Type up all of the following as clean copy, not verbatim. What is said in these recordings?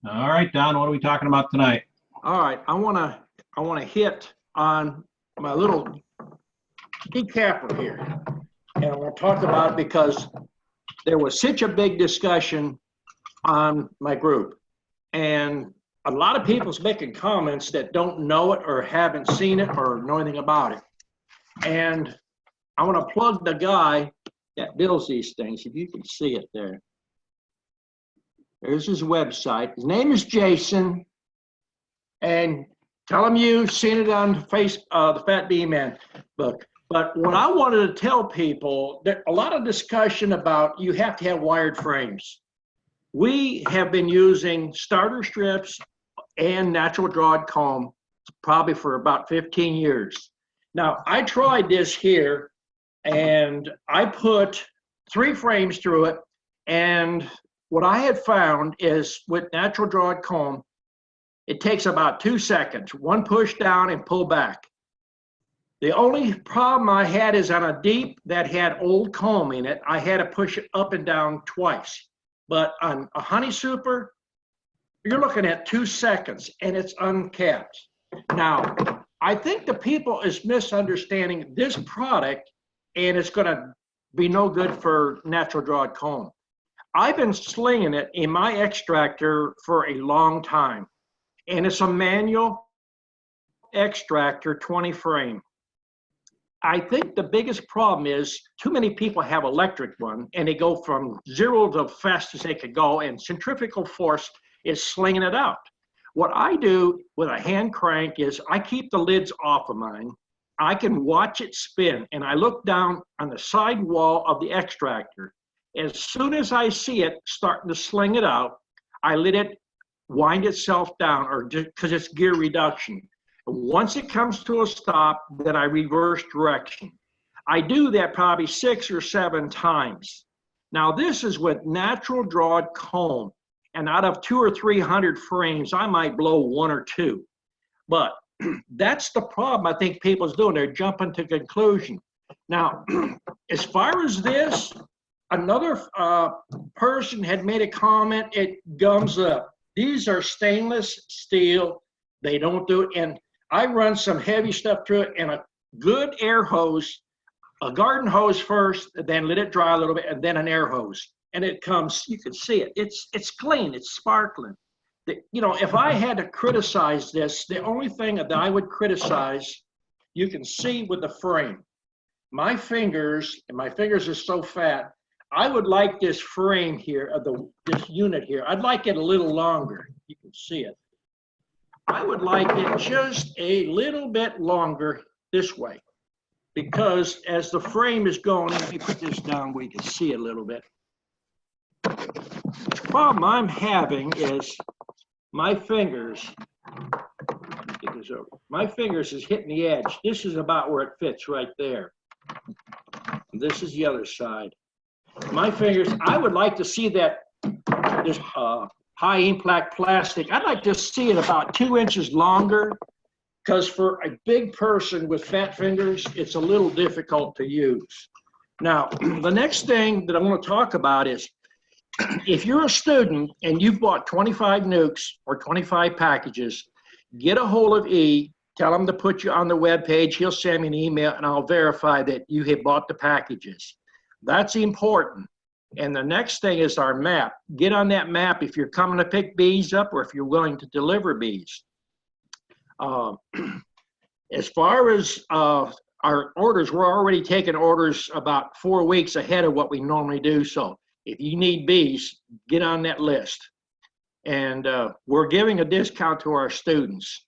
All right, Don, what are we talking about tonight? All right, I wanna hit on my little decapper here, and I want to talk about it because there was such a big discussion on my group, and a lot of people's making comments that don't know it or haven't seen it or know anything about it. And I want to plug the guy that builds these things. If you can see it there. There's his website. His name is Jason. And tell him you've seen it on the Fat Bee Man book. But what I wanted to tell people, that a lot of discussion about you have to have wired frames. We have been using starter strips and natural drawed comb probably for about 15 years. Now, I tried this here, and I put 3 frames through it, and what I had found is with natural drawed comb, it takes about 2 seconds, one push down and pull back. The only problem I had is on a deep that had old comb in it, I had to push it up and down twice. But on a honey super, you're looking at 2 seconds and it's uncapped. Now, I think the people is misunderstanding this product, and it's gonna be no good for natural drawed comb. I've been slinging it in my extractor for a long time, and it's a manual extractor, 20 frame. I think the biggest problem is too many people have electric one, and they go from 0 to fast as they could go, and centrifugal force is slinging it out. What I do with a hand crank is I keep the lids off of mine. I can watch it spin, and I look down on the side wall of the extractor. As soon as I see it starting to sling it out, I let it wind itself down, or because it's gear reduction. Once it comes to a stop, then I reverse direction. I do that probably 6 or 7 times. Now this is with natural drawed comb, and out of 200 or 300 frames, I might blow 1 or 2. But that's the problem I think people's doing. They're jumping to conclusion. Now, as far as this, another person had made a comment, it gums up. These are stainless steel. They don't do it. And I run some heavy stuff through it, and a good air hose, a garden hose first, then let it dry a little bit, and then an air hose. And it comes, you can see it. It's clean, it's sparkling. You know, if I had to criticize this, the only thing that I would criticize, you can see with the frame, my fingers, and my fingers are so fat, I would like this frame here, this unit here, I'd like it a little longer. You can see it. I would like it just a little bit longer this way, because as the frame is going, let me put this down where you can see it a little bit. The problem I'm having is my fingers, my fingers is hitting the edge. This is about where it fits right there. This is the other side. My fingers, I would like to see that this high impact plastic, I'd like to see it about 2 inches longer, because for a big person with fat fingers, it's a little difficult to use. Now, the next thing that I want to talk about is, if you're a student and you've bought 25 nukes or 25 packages, get a hold of E, tell him to put you on the web page. He'll send me an email, and I'll verify that you have bought the packages. That's important. And the next thing is our map. Get on that map if you're coming to pick bees up, or if you're willing to deliver bees. As far as our orders, we're already taking orders about 4 weeks ahead of what we normally do. So if you need bees, get on that list. And we're giving a discount to our students.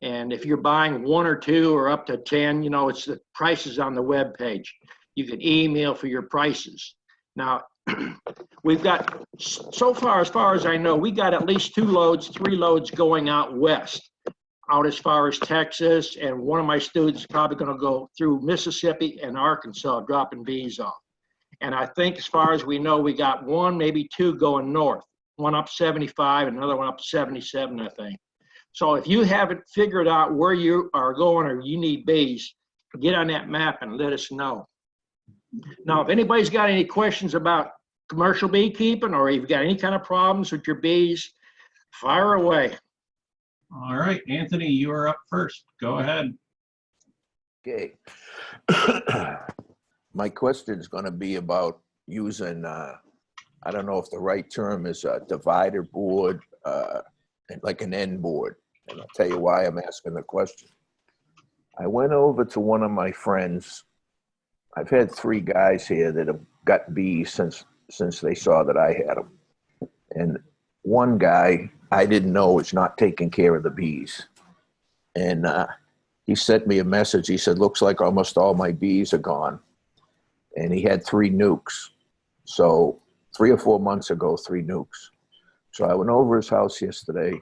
And if you're buying 1 or 2 or up to 10, you know, it's the prices on the web page. You can email for your prices. Now, we've got, so far as I know, we got at least 2 loads, 3 loads going out west, out as far as Texas, and one of my students is probably going to go through Mississippi and Arkansas, dropping bees off. And I think as far as we know, we got 1, maybe 2 going north, one up 75, another one up 77, I think. So if you haven't figured out where you are going or you need bees, get on that map and let us know. Now, if anybody's got any questions about commercial beekeeping, or you've got any kind of problems with your bees, Fire away. All right, Anthony, you are up first. Go ahead. Okay. My question is going to be about using, I don't know if the right term is a divider board, like an end board. And I'll tell you why I'm asking the question. I went over to one of my friends. I've had 3 guys here that have got bees since they saw that I had them. And one guy I didn't know was not taking care of the bees. And he sent me a message. He said, looks like almost all my bees are gone. And he had 3 nukes. So 3 or 4 months ago, 3 nukes. So I went over his house yesterday,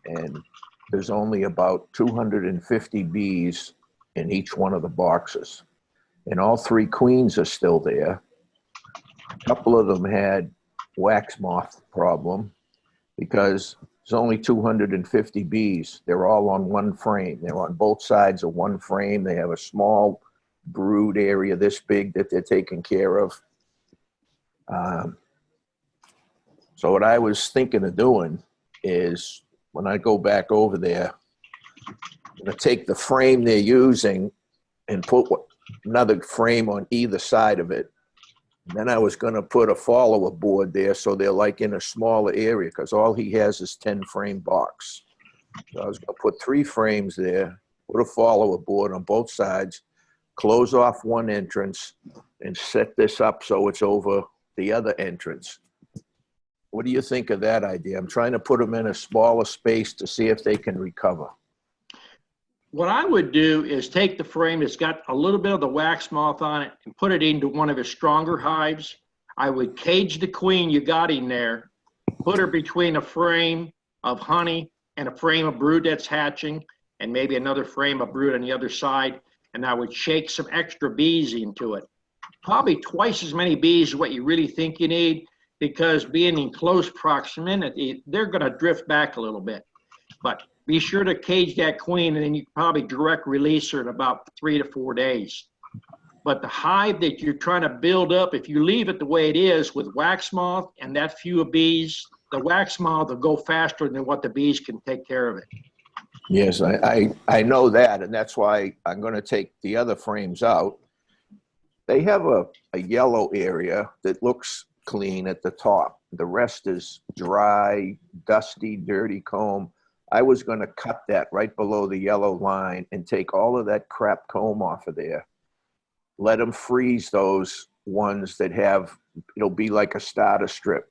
and there's only about 250 bees in each one of the boxes. And all 3 queens are still there. A couple of them had wax moth problem because there's only 250 bees. They're all on one frame. They're on both sides of one frame. They have a small brood area this big that they're taking care of. So what I was thinking of doing is when I go back over there, I'm going to take the frame they're using and put another frame on either side of it. And then I was going to put a follower board there so they're like in a smaller area because all he has is 10 frame box. So I was going to put 3 frames there, put a follower board on both sides, close off one entrance, and set this up so it's over the other entrance. What do you think of that idea? I'm trying to put them in a smaller space to see if they can recover. What I would do is take the frame that's got a little bit of the wax moth on it and put it into one of his stronger hives. I would cage the queen you got in there, put her between a frame of honey and a frame of brood that's hatching, and maybe another frame of brood on the other side, and I would shake some extra bees into it. Probably twice as many bees as what you really think you need, because being in close proximity, they're going to drift back a little bit. But be sure to cage that queen, and then you can probably direct release her in about 3 to 4 days. But the hive that you're trying to build up, if you leave it the way it is with wax moth and that few of bees, the wax moth will go faster than what the bees can take care of it. Yes, I know that, and that's why I'm going to take the other frames out. They have a yellow area that looks clean at the top. The rest is dry, dusty, dirty comb. I was going to cut that right below the yellow line and take all of that crap comb off of there. Let them freeze those ones that have, it'll be like a starter strip.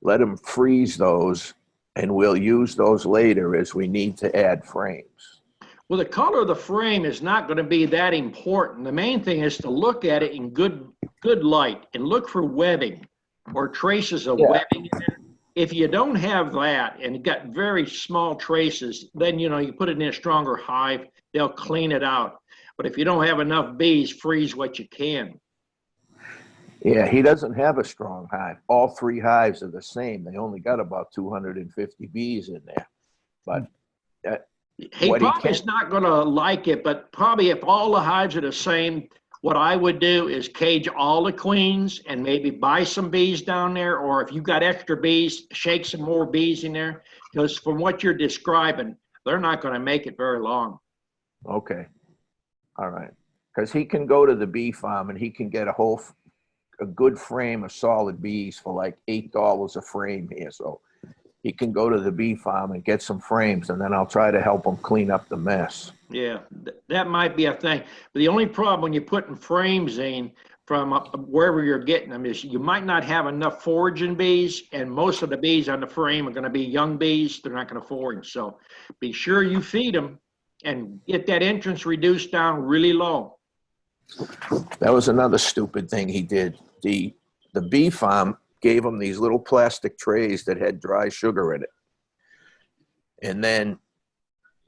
Let them freeze those, and we'll use those later as we need to add frames. Well, the color of the frame is not going to be that important. The main thing is to look at it in good light and look for webbing or traces of webbing in there. If you don't have that and you got very small traces, then you put it in a stronger hive, they'll clean it out. But if you don't have enough bees, freeze what you can. Yeah, he doesn't have a strong hive. All 3 hives are the same. They only got about 250 bees in there. But he probably is not going to like it, but probably if all the hives are the same, what I would do is cage all the queens and maybe buy some bees down there, or if you got extra bees, shake some more bees in there, because from what you're describing, they're not going to make it very long. Okay. All right. Because he can go to the bee farm and he can get a good frame of solid bees for like $8 a frame here. So he can go to the bee farm and get some frames, and then I'll try to help him clean up the mess. Yeah, that might be a thing. But the only problem when you're putting frames in from wherever you're getting them is you might not have enough foraging bees, and most of the bees on the frame are going to be young bees. They're not going to forage. So be sure you feed them and get that entrance reduced down really low. That was another stupid thing he did. The bee farm gave him these little plastic trays that had dry sugar in it. And then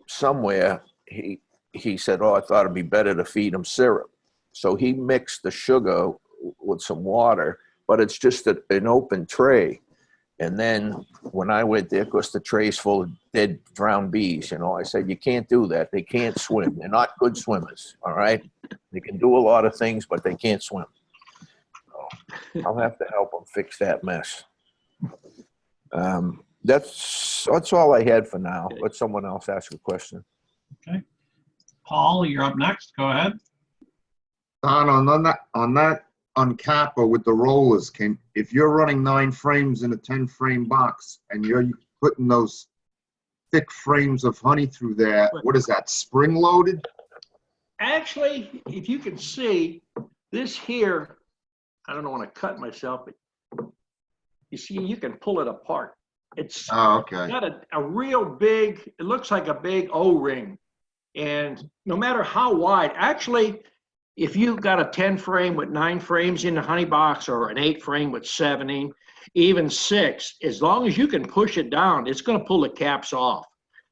somewhere he said, oh, I thought it'd be better to feed him syrup. So he mixed the sugar with some water, but it's just an open tray. And then when I went there, of course, the tray's full of dead, drowned bees. I said, you can't do that. They can't swim. They're not good swimmers, all right? They can do a lot of things, but they can't swim. So I'll have to help them fix that mess. That's all I had for now. Let someone else ask a question. Okay. Paul, you're up next. Go ahead. Don, on that uncapper with the rollers, if you're running 9 frames in a 10-frame box and you're putting those thick frames of honey through there, what is that, spring loaded? Actually, if you can see this here, I don't want to cut myself, but you see, you can pull it apart. It's Okay. got a real big, it looks like a big O-ring. And no matter how wide, actually, if you've got a 10 frame with 9 frames in the honey box or an 8 frame with 7, even 6, as long as you can push it down, it's going to pull the caps off.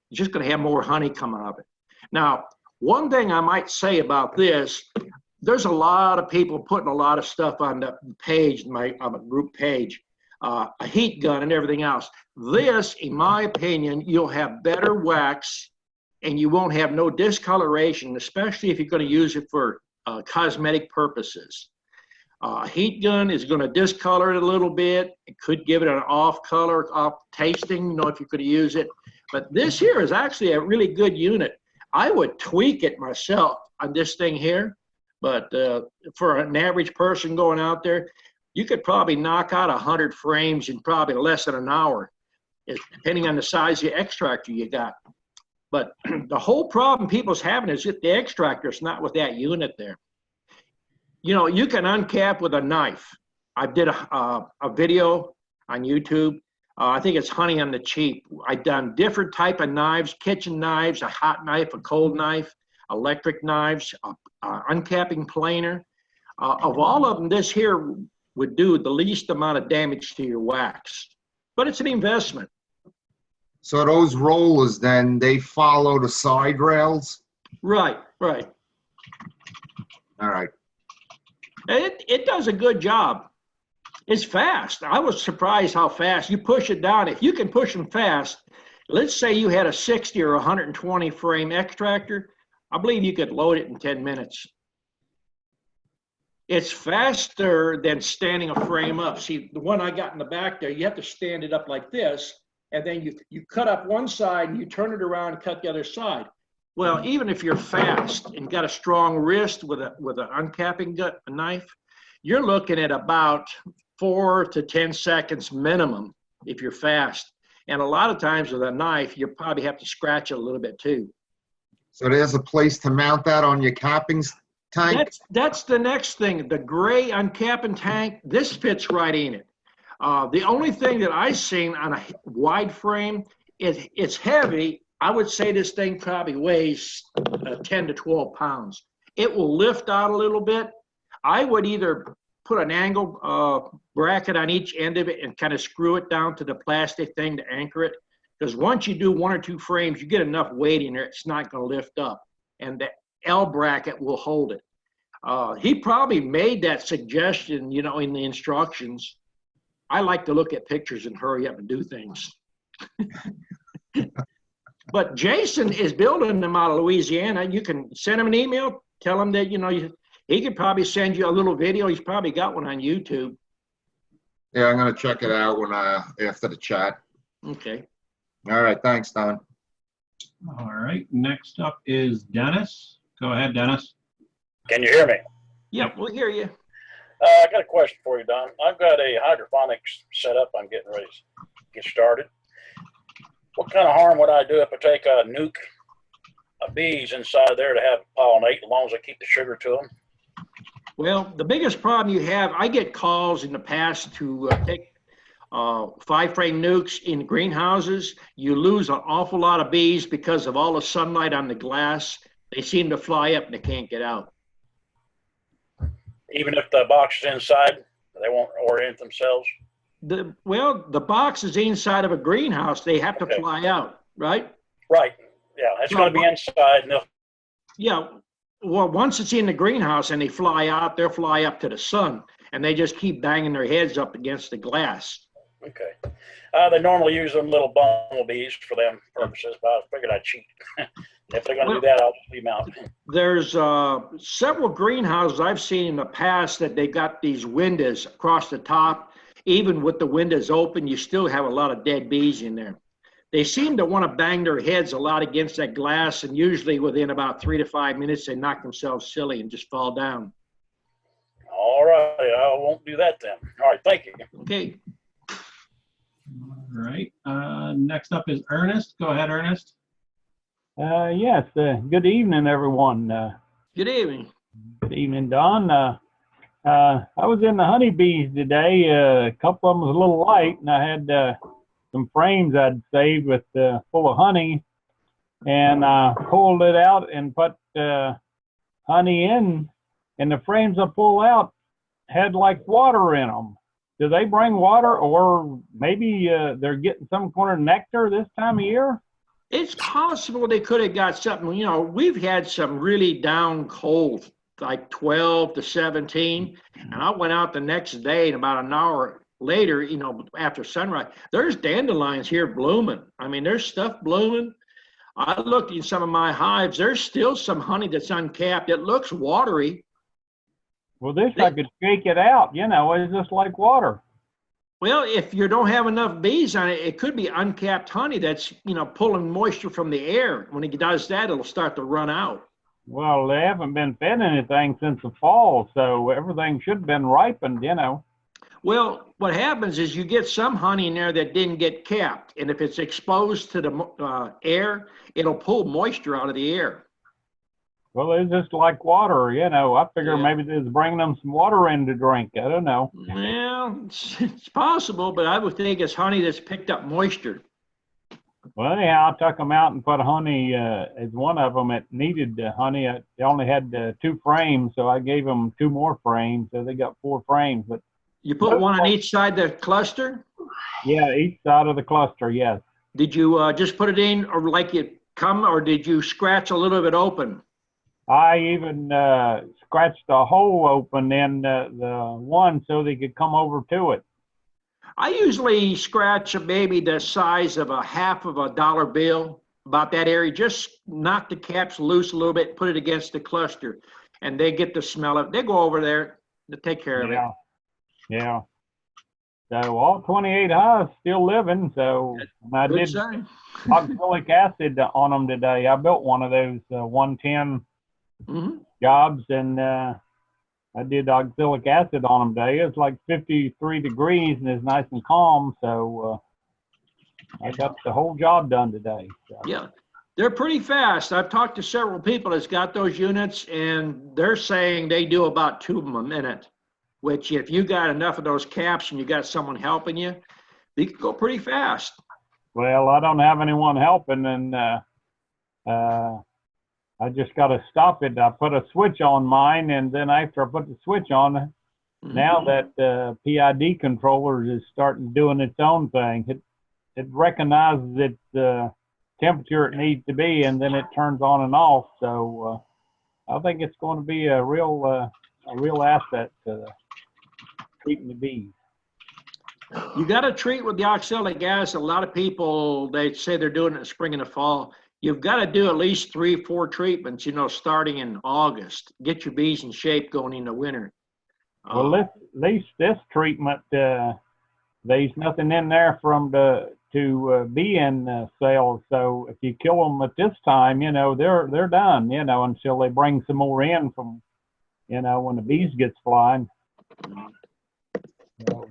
It's just going to have more honey come out of it. Now, one thing I might say about this, there's a lot of people putting a lot of stuff on the page, on my group page, a heat gun and everything else. This, in my opinion, you'll have better wax and you won't have no discoloration, especially if you're going to use it for cosmetic purposes. Heat gun is going to discolor it a little bit. It could give it an off color, off tasting, if you could use it. But this here is actually a really good unit. I would tweak it myself on this thing here, but for an average person going out there, you could probably knock out 100 frames in probably less than an hour, depending on the size of the extractor you got. But the whole problem people's having is that the extractor is not with that unit there. You can uncap with a knife. I did a video on YouTube. I think it's Honey on the Cheap. I've done different type of knives, kitchen knives, a hot knife, a cold knife, electric knives, uncapping planer. Of all of them, this here would do the least amount of damage to your wax. But it's an investment. So those rollers then, they follow the side rails? Right. All right. It does a good job. It's fast. I was surprised how fast you push it down. If you can push them fast, let's say you had a 60 or 120 frame extractor, I believe you could load it in 10 minutes. It's faster than standing a frame up. See, the one I got in the back there, you have to stand it up like this, and then you cut up one side and you turn it around and cut the other side. Well, even if you're fast and got a strong wrist with an uncapping knife, you're looking at about 4 to 10 seconds minimum if you're fast. And a lot of times with a knife, you probably have to scratch it a little bit too. So there's a place to mount that on your capping tank? That's the next thing. The gray uncapping tank, this fits right in it. The only thing that I've seen on a wide frame, it's heavy. I would say this thing probably weighs 10 to 12 pounds. It will lift out a little bit. I would either put an angle bracket on each end of it and kind of screw it down to the plastic thing to anchor it. Because once you do 1 or 2 frames, you get enough weight in there, it's not going to lift up. And the L bracket will hold it. He probably made that suggestion, in the instructions. I like to look at pictures and hurry up and do things. But Jason is building them out of Louisiana. You can send him an email, tell him that, he could probably send you a little video. He's probably got one on YouTube. Yeah, I'm going to check it out after the chat. Okay. All right, thanks, Don. All right. Next up is Dennis. Go ahead, Dennis. Can you hear me? Yeah, we'll hear you. I got a question for you, Don. I've got a hydroponics setup. I'm getting ready to get started. What kind of harm would I do if I take a Nuke bees inside there to have pollinate, as long as I keep the sugar to them? Well, the biggest problem you have, I get calls in the past to take 5-frame nukes in greenhouses. You lose an awful lot of bees because of all the sunlight on the glass. They seem to fly up and they can't get out. Even if the box is inside, they won't orient themselves? The box is inside of a greenhouse. They have to fly out, right? Right. Yeah, it's going to be inside. No. Yeah. Well, once it's in the greenhouse and they fly out, they'll fly up to the sun, and they just keep banging their heads up against the glass. Okay. They normally use them little bumblebees for them purposes, but I figured I'd cheat. If they're going to do that, I'll just leave them out. There's several greenhouses I've seen in the past that they got these windows across the top, even with the windows open, you still have a lot of dead bees in there. They seem to want to bang their heads a lot against that glass, and usually within about 3 to 5 minutes, they knock themselves silly and just fall down. All right, I won't do that then. All right, thank you. Okay. All right. Next up is Ernest. Go ahead, Ernest. Yes, good evening, everyone. Good evening. Good evening, Don. I was in the honeybees today. A couple of them was a little light, and I had some frames I'd saved with full of honey, and I pulled it out and put honey in, and the frames I pulled out had like water in them. Do they bring water, or maybe they're getting some kind of nectar this time of year? It's possible they could have got something. You know, we've had some really down cold, like 12 to 17. And I went out the next day, and about an hour later, you know, after sunrise, there's dandelions here blooming. I mean, there's stuff blooming. I looked in some of my hives. There's still some honey that's uncapped. It looks watery. Well, this I could shake it out. You know, it's just like water. Well, if you don't have enough bees on it, it could be uncapped honey that's, you know, pulling moisture from the air. When it does that, it'll start to run out. Well, they haven't been fed anything since the fall, so everything should have been ripened, you know. Well, what happens is you get some honey in there that didn't get capped. And if it's exposed to the air, it'll pull moisture out of the air. Well, it's just like water, you know. I figure Yeah. maybe they're bringing them some water in to drink. I don't know. Well, it's possible, but I would think it's honey that's picked up moisture. Well, anyhow, I took them out and put honey as one of them. It needed honey. They only had 2 frames, so I gave them 2 more frames. So they got 4 frames. But You put one on each side of the cluster? yeah, each side of the cluster, yes. Did you just put it in, or like it come, or did you scratch a little bit open? I even scratched a hole open in the one so they could come over to it. I usually scratch maybe the size of a half of a dollar bill, about that area. Just knock the caps loose a little bit, put it against the cluster, and they get to smell it. They go over there to take care of it. Yeah, yeah. So all 28 hives still living. So I Good did sign. oxalic acid on them today. I built one of those 110 Mhm. jobs, and I did oxalic acid on them today. It's like 53 degrees and it's nice and calm. So I got the whole job done today. So. Yeah, they're pretty fast. I've talked to several people that's got those units, and they're saying they do about 2 of them a minute, which if you got enough of those caps and you got someone helping you, they can go pretty fast. Well, I don't have anyone helping, and I just got to stop it. I put a switch on mine, and then after I put the switch on, now that PID controller is starting doing its own thing, it recognizes its temperature it needs to be, and then it turns on and off. So I think it's going to be a real asset to treating the bees. You got to treat with the oxalic acid. A lot of people, they say they're doing it in the spring and the fall. You've got to do at least 3 or 4 treatments, you know, starting in August. Get your bees in shape going into winter. Well, at least this treatment, there's nothing in there for them to be in cells. So if you kill them at this time, you know, they're done, you know, until they bring some more in from, you know, when the bees gets flying. So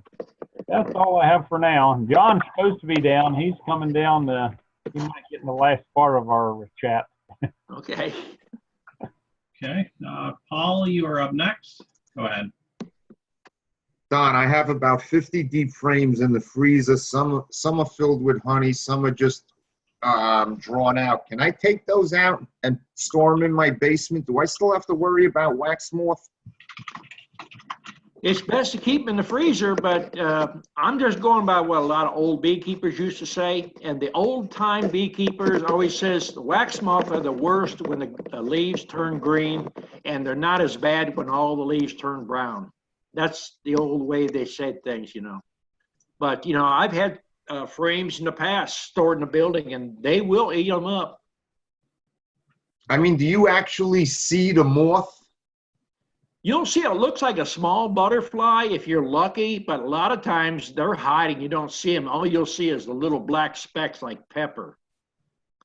that's all I have for now. John's supposed to be down. He's coming down. He might get in the last part of our chat. Okay. Okay. Paul, you are up next. Go ahead. Don, I have about 50 deep frames in the freezer. Some are filled with honey, some are just drawn out. Can I take those out and store them in my basement? Do I still have to worry about wax moth? It's best to keep them in the freezer, but I'm just going by what a lot of old beekeepers used to say. And the old-time beekeepers always says the wax moth are the worst when the leaves turn green, and they're not as bad when all the leaves turn brown. That's the old way they said things, you know. But, you know, I've had frames in the past stored in the building, and they will eat them up. I mean, do you actually see the moth You'll see it looks like a small butterfly if you're lucky, but a lot of times they're hiding. You don't see them. All you'll see is the little black specks like pepper.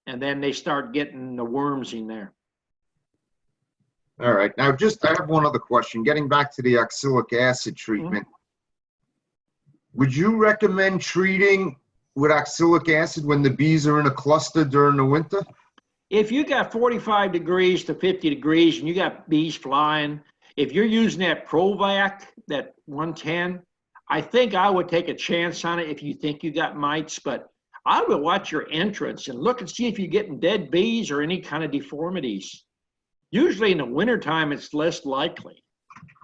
And then they start getting the worms in there. All right. Now, I have one other question. Getting back to the oxalic acid treatment, would you recommend treating with oxalic acid when the bees are in a cluster during the winter? If you got 45 degrees to 50 degrees and you got bees flying, if you're using that Provac, that 110, I think I would take a chance on it if you think you got mites, but I would watch your entrance and look and see if you're getting dead bees or any kind of deformities. Usually in the wintertime, it's less likely.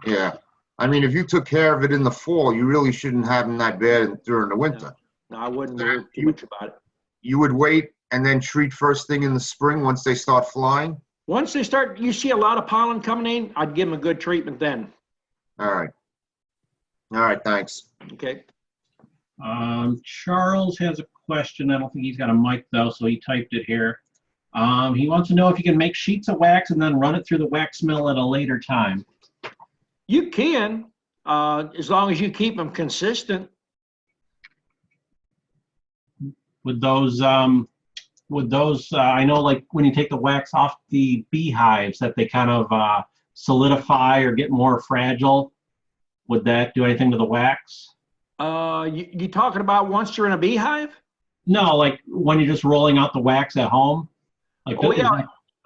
Yeah. I mean, if you took care of it in the fall, you really shouldn't have them that bad during the winter. No, I wouldn't worry too much about it. You would wait and then treat first thing in the spring once they start flying? Once they start, you see a lot of pollen coming in, I'd give them a good treatment then. All right. All right, thanks. Okay. Charles has a question. I don't think he's got a mic though, so he typed it here. He wants to know if you can make sheets of wax and then run it through the wax mill at a later time. You can, as long as you keep them consistent. With those, I know like when you take the wax off the beehives that they kind of solidify or get more fragile. Would that do anything to the wax? You talking about once you're in a beehive? No, like when you're just rolling out the wax at home. Like Oh yeah,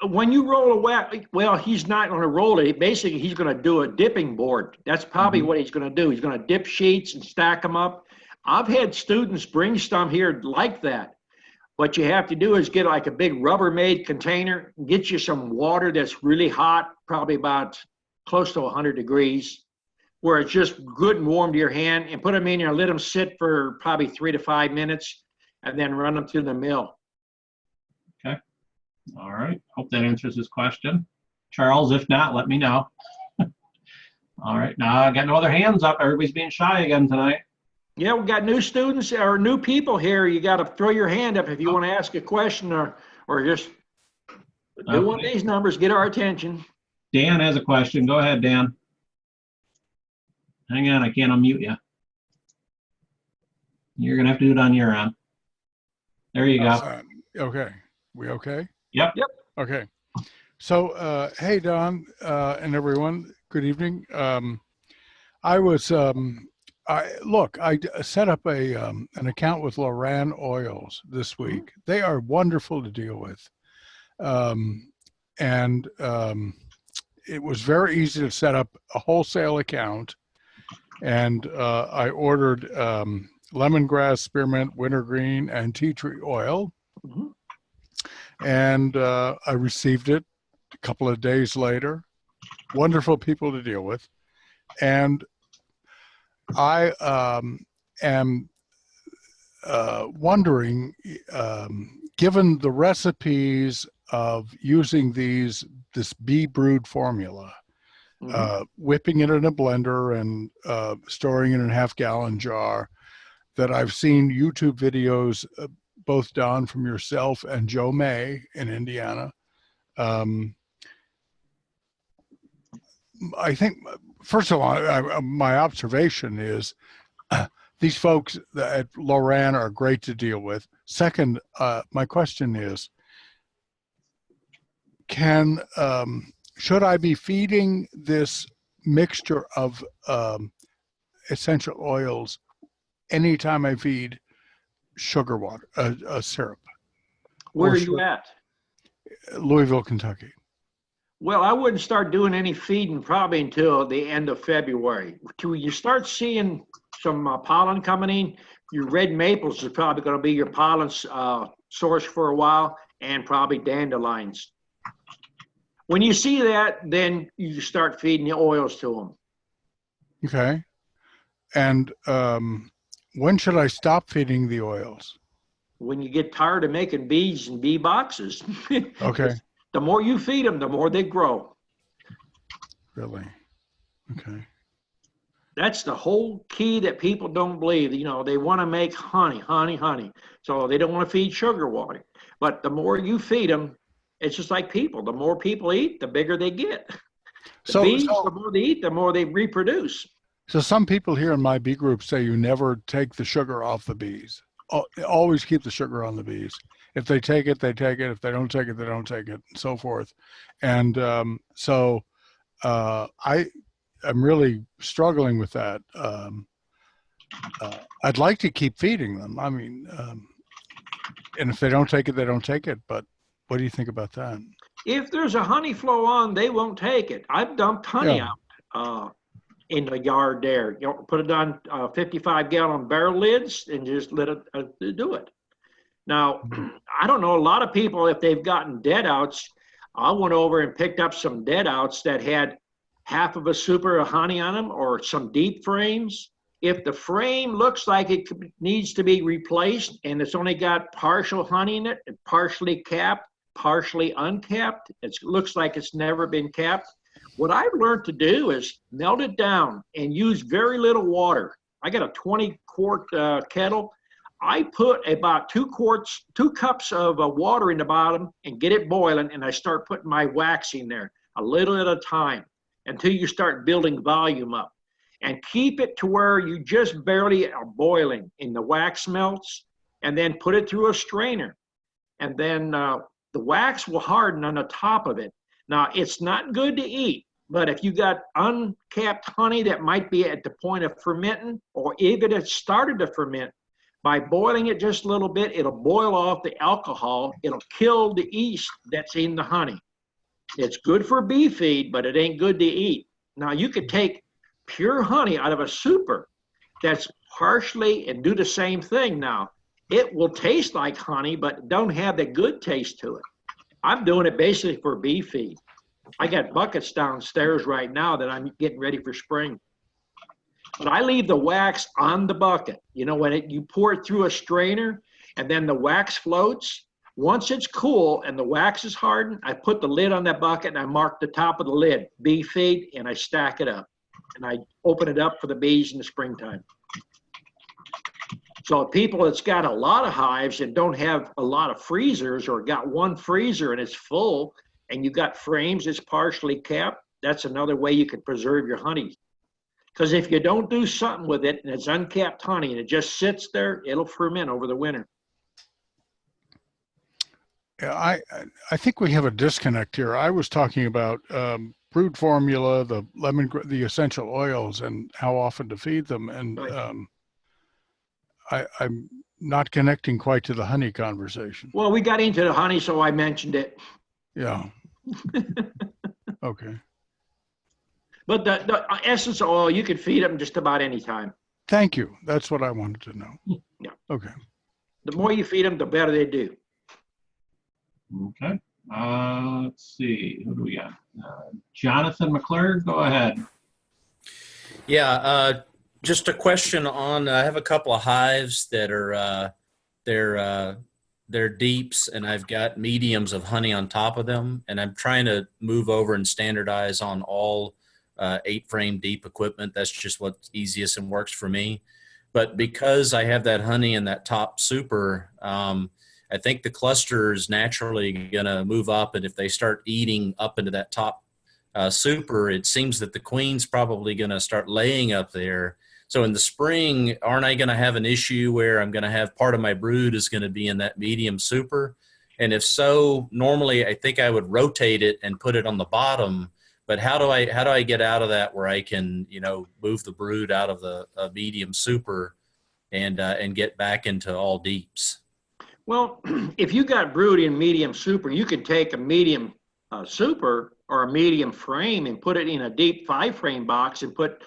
when you roll a wax, well, he's not going to roll it. Basically, he's going to do a dipping board. That's probably what he's going to do. He's going to dip sheets and stack them up. I've had students bring some here like that. What you have to do is get like a big Rubbermaid container, get you some water that's really hot, probably about close to 100 degrees, where it's just good and warm to your hand, and put them in there, let them sit for probably 3 to 5 minutes, and then run them through the mill. Okay. All right. Hope that answers his question. Charles, if not, let me know. All right. Now I got no other hands up. Everybody's being shy again tonight. Yeah, we got new students or new people here. You got to throw your hand up if you want to ask a question or just do one of these numbers, get our attention. Dan has a question. Go ahead, Dan. Hang on, I can't unmute you. You're gonna have to do it on your end. There you go. Okay. We okay? Yep. Okay. So, hey, Don, and everyone, good evening. I set up an account with Loran Oils this week. They are wonderful to deal with. It was very easy to set up a wholesale account. And I ordered lemongrass, spearmint, wintergreen, and tea tree oil. And I received it a couple of days later. Wonderful people to deal with. And I am wondering, given the recipes of using this bee brewed formula, whipping it in a blender and storing it in a half-gallon jar, that I've seen YouTube videos, both Don from yourself and Joe May in Indiana. I think, first of all, my observation is these folks at Loran are great to deal with. Second, my question is, should I be feeding this mixture of essential oils anytime I feed sugar water, a syrup? Where are you at? Louisville, Kentucky. Well, I wouldn't start doing any feeding probably until the end of February. Till you start seeing some pollen coming in, your red maples is probably going to be your pollen source for a while, and probably dandelions. When you see that, then you start feeding the oils to them. Okay. And when should I stop feeding the oils? When you get tired of making bees and bee boxes. Okay. The more you feed them, the more they grow. Really? Okay. That's the whole key that people don't believe. You know, they want to make honey. So they don't want to feed sugar water. But the more you feed them, it's just like people. The more people eat, the bigger they get. The bees, the more they eat, the more they reproduce. So some people here in my bee group say you never take the sugar off the bees. Always keep the sugar on the bees. If they take it, they take it. If they don't take it, they don't take it, and so forth. And I'm really struggling with that. I'd like to keep feeding them. I mean, and if they don't take it, they don't take it. But what do you think about that? If there's a honey flow on, they won't take it. I've dumped honey out in the yard there. You know, put it on 55-gallon barrel lids and just let it do it. Now, I don't know, a lot of people, if they've gotten dead outs, I went over and picked up some dead outs that had half of a super of honey on them or some deep frames. If the frame looks like it needs to be replaced and it's only got partial honey in it, partially capped, partially uncapped, it looks like it's never been capped, what I've learned to do is melt it down and use very little water. I got a 20-quart kettle. I put about 2 cups of water in the bottom and get it boiling, and I start putting my wax in there a little at a time until you start building volume up. And keep it to where you just barely are boiling and the wax melts, and then put it through a strainer. And then the wax will harden on the top of it. Now, it's not good to eat, but if you got uncapped honey that might be at the point of fermenting, or even it started to ferment, by boiling it just a little bit, it'll boil off the alcohol. It'll kill the yeast that's in the honey. It's good for bee feed, but it ain't good to eat. Now, you could take pure honey out of a super that's partially and do the same thing now. It will taste like honey, but don't have the good taste to it. I'm doing it basically for bee feed. I got buckets downstairs right now that I'm getting ready for spring. But I leave the wax on the bucket. You know, when you pour it through a strainer and then the wax floats, once it's cool and the wax is hardened, I put the lid on that bucket and I mark the top of the lid, bee feed, and I stack it up. And I open it up for the bees in the springtime. So people that's got a lot of hives and don't have a lot of freezers, or got one freezer and it's full and you got frames that's partially capped, that's another way you can preserve your honey. Because if you don't do something with it and it's uncapped honey and it just sits there, it'll ferment over the winter. Yeah, I think we have a disconnect here. I was talking about brood formula, the essential oils, and how often to feed them, and I'm not connecting quite to the honey conversation. Well, we got into the honey, so I mentioned it. Yeah. Okay. But the essence oil, you can feed them just about any time. Thank you. That's what I wanted to know. Yeah. Okay. The more you feed them, the better they do. Okay. Let's see. Who do we got? Jonathan McClure, go ahead. Yeah. Just a question on. I have a couple of hives that are they're deeps, and I've got mediums of honey on top of them, and I'm trying to move over and standardize on all 8-frame deep equipment. That's just what's easiest and works for me. But because I have that honey in that top super, I think the cluster is naturally going to move up. And if they start eating up into that top super, it seems that the queen's probably going to start laying up there. So in the spring, aren't I going to have an issue where I'm going to have part of my brood is going to be in that medium super? And if so, normally I think I would rotate it and put it on the bottom. But how do I get out of that where I can, move the brood out of the medium super and get back into all deeps? Well, if you got brood in medium super, you could take a medium super or a medium frame and put it in a deep 5-frame box and put,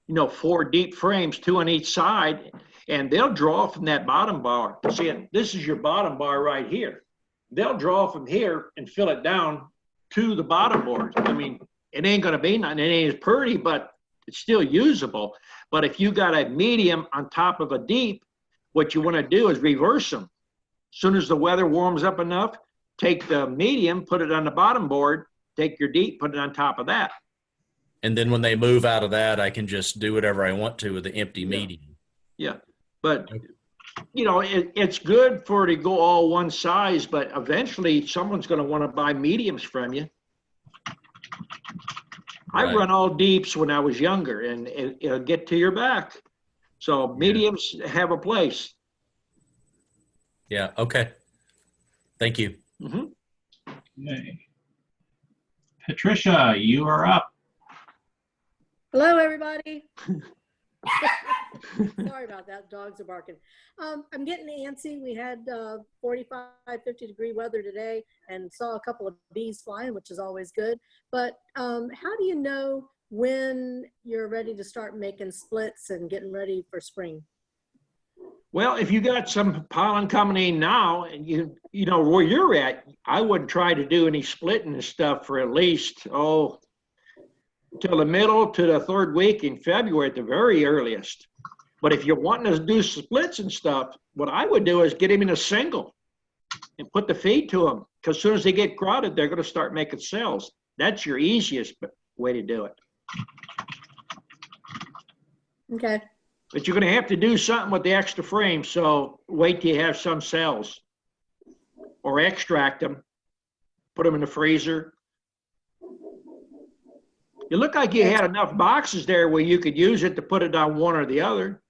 4 deep frames, 2 on each side, and they'll draw from that bottom bar. See, this is your bottom bar right here. They'll draw from here and fill it down to the bottom board. I mean, it ain't going to be nothing. It ain't as pretty, but it's still usable. But if you got a medium on top of a deep, what you want to do is reverse them. As soon as the weather warms up enough, take the medium, put it on the bottom board, take your deep, put it on top of that. And then when they move out of that, I can just do whatever I want to with the empty medium. Yeah. But, it's good for to go all one size, but eventually someone's going to want to buy mediums from you. I Right. run all deeps when I was younger, and it'll get to your back. So mediums have a place. Yeah. Okay. Thank you. Mhm. Okay. Patricia, you are up. Hello, everybody. Sorry about that. Dogs are barking. I'm getting antsy. We had 45, 50-degree weather today and saw a couple of bees flying, which is always good. But how do you know when you're ready to start making splits and getting ready for spring? Well, if you got some pollen coming in now, and you know where you're at, I wouldn't try to do any splitting and stuff for at least till the middle to the third week in February at the very earliest. But if you're wanting to do splits and stuff, what I would do is get him in a single and put the feed to them. Because as soon as they get crowded, they're going to start making cells. That's your easiest way to do it. Okay. But you're going to have to do something with the extra frames. So wait till you have some cells, or extract them, put them in the freezer. You look like you had enough boxes there where you could use it to put it on one or the other.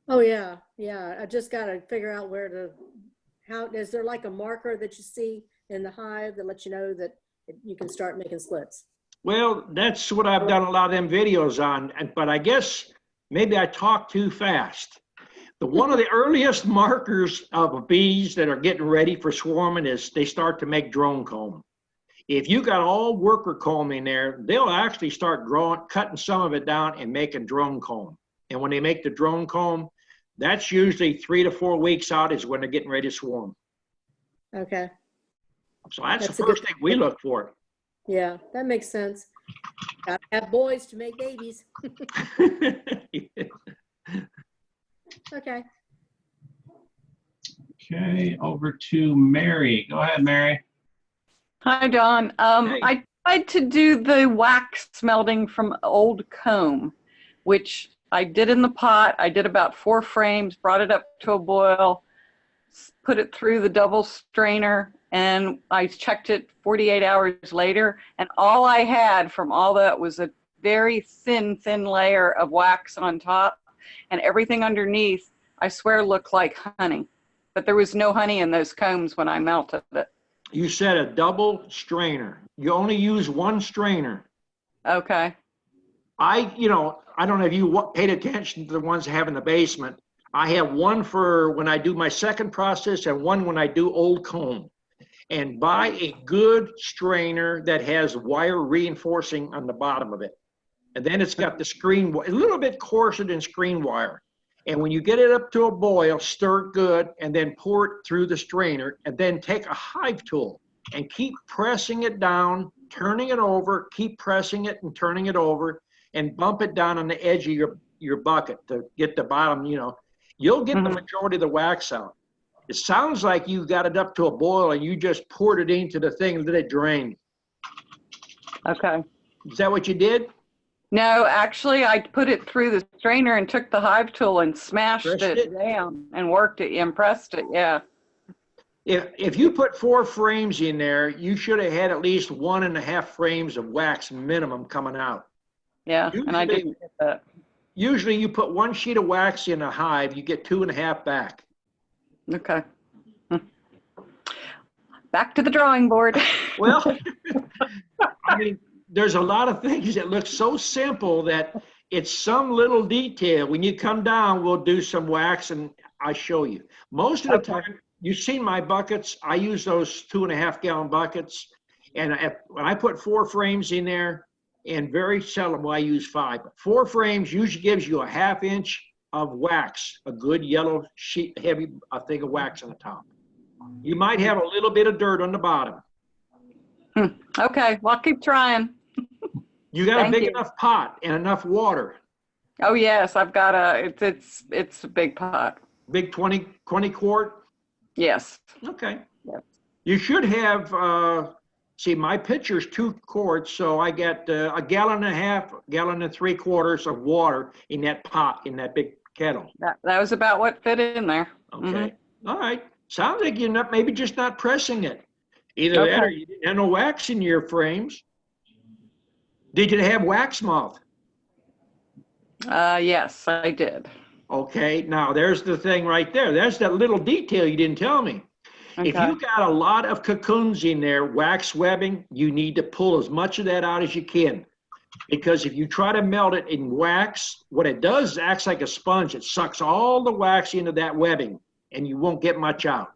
Oh, yeah. Yeah. I just got to figure out is there like a marker that you see in the hive that lets you know that you can start making splits? Well, that's what I've done a lot of them videos on, but I guess maybe I talk too fast. One of the earliest markers of bees that are getting ready for swarming is they start to make drone comb. If you got all worker comb in there, they'll actually start cutting some of it down and making drone comb. And when they make the drone comb, that's usually 3 to 4 weeks out is when they're getting ready to swarm. Okay. So that's the first thing we look for. Yeah, that makes sense. Gotta have boys to make babies. Okay. Okay, over to Mary. Go ahead, Mary. Hi, Don. Hey. I tried to do the wax melting from old comb, which I did in the pot. I did about 4 frames, brought it up to a boil, put it through the double strainer, and I checked it 48 hours later. And all I had from all that was a very thin layer of wax on top, and everything underneath, I swear, looked like honey. But there was no honey in those combs when I melted it. You said a double strainer. You only use one strainer. Okay. I don't know if you paid attention to the ones I have in the basement. I have one for when I do my second process and one when I do old comb. And buy a good strainer that has wire reinforcing on the bottom of it. And then it's got the screen, a little bit coarser than screen wire. And when you get it up to a boil, stir it good and then pour it through the strainer, and then take a hive tool and keep pressing it down, turning it over, keep pressing it and turning it over, and bump it down on the edge of your bucket to get the bottom, you'll get the majority of the wax out. It sounds like you got it up to a boil and you just poured it into the thing and let it drain. Okay. Is that what you did? No, actually, I put it through the strainer and took the hive tool and smashed it down and worked it and pressed it. Yeah. If you put 4 frames in there, you should have had at least 1.5 frames of wax minimum coming out. Yeah, and I didn't get that. Usually you put 1 sheet of wax in a hive, you get 2.5 back. Okay. Back to the drawing board. Well, I mean, there's a lot of things that look so simple that it's some little detail. When you come down, we'll do some wax and I show you. Most of the time, you've seen my buckets. I use those 2.5 gallon buckets. And when I put 4 frames in there, and very seldom will I use 5, but 4 frames usually gives you a 1/2 inch of wax, a good yellow sheet, heavy thing of wax on the top. You might have a little bit of dirt on the bottom. Okay, well, I'll keep trying. You got Thank a big you. enough pot and enough water. Oh yes, I've got it's a big pot. Big 20 quart? Yes. Okay. Yep. You should have, see, my pitcher's 2 quarts, so I got a 1.5 gallons, 1 3/4 gallons of water in that pot, in that big kettle. That was about what fit in there. Okay. All right. Sounds like you're not, maybe just not pressing it. Either that or you didn't have no wax in your frames. Did you have wax moth? Yes, I did. Okay, now there's the thing right there. There's that little detail you didn't tell me. If Okay. you got a lot of cocoons in there, wax webbing, you need to pull as much of that out as you can. Because if you try to melt it in wax, what it does is it acts like a sponge. It sucks all the wax into that webbing, and you won't get much out.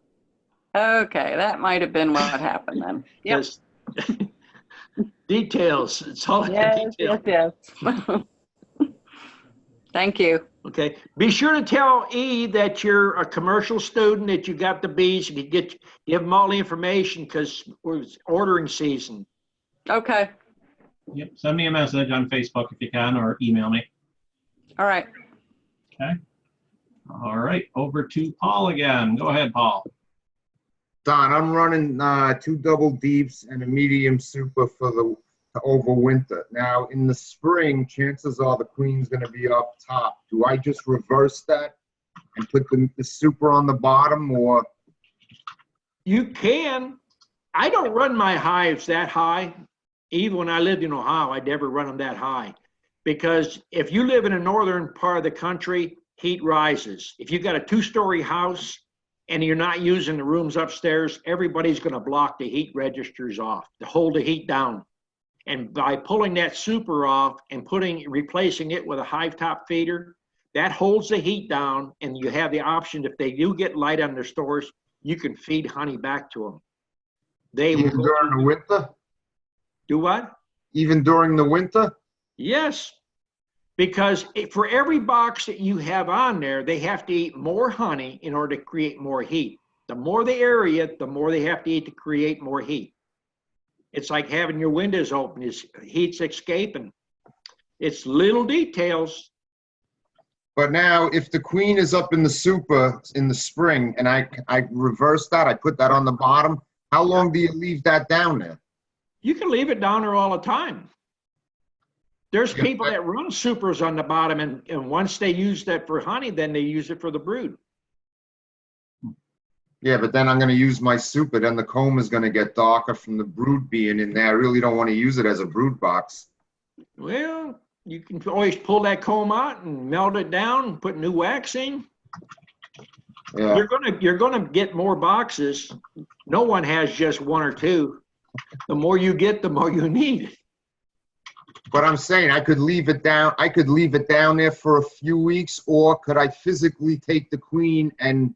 Okay, that might have been what happened then. Yep. Because details, it's all in the Yes, detail. yes. Thank you. Okay, be sure to tell E that you're a commercial student, that you got the bees, you give them all the information because it's ordering season. Okay. Yep. Send me a message on Facebook if you can, or email me. All right. Okay. All right. Over to Paul again. Go ahead, Paul. Don, I'm running 2 double deeps and a medium super for the over winter. Now, in the spring, chances are the queen's going to be up top. Do I just reverse that and put the super on the bottom, or? You can. I don't run my hives that high. Even when I lived in Ohio, I never run them that high. Because if you live in a northern part of the country, heat rises. If you got a 2-story house and you're not using the rooms upstairs, everybody's going to block the heat registers off to hold the heat down. And by pulling that super off and replacing it with a hive top feeder, that holds the heat down, and you have the option, if they do get light on their stores, you can feed honey back to them. They will Even during the winter? do what? Even during the winter? Yes, because for every box that you have on there, they have to eat more honey in order to create more heat. The more the area, the more they have to eat to create more heat. It's like having your windows open, heat's escaping. It's little details. But now, if the queen is up in the super in the spring and I reverse that, I put that on the bottom, how long do you leave that down there? You can leave it down there all the time. There's people that run supers on the bottom, and once they use that for honey, then they use it for the brood. Yeah, but then I'm going to use my super. Then the comb is going to get darker from the brood being in there. I really don't want to use it as a brood box. Well, you can always pull that comb out and melt it down and put new wax in. Yeah. You're gonna get more boxes. No one has just 1 or 2. The more you get, the more you need. But I'm saying I could leave it down. I could leave it down there for a few weeks, or could I physically take the queen and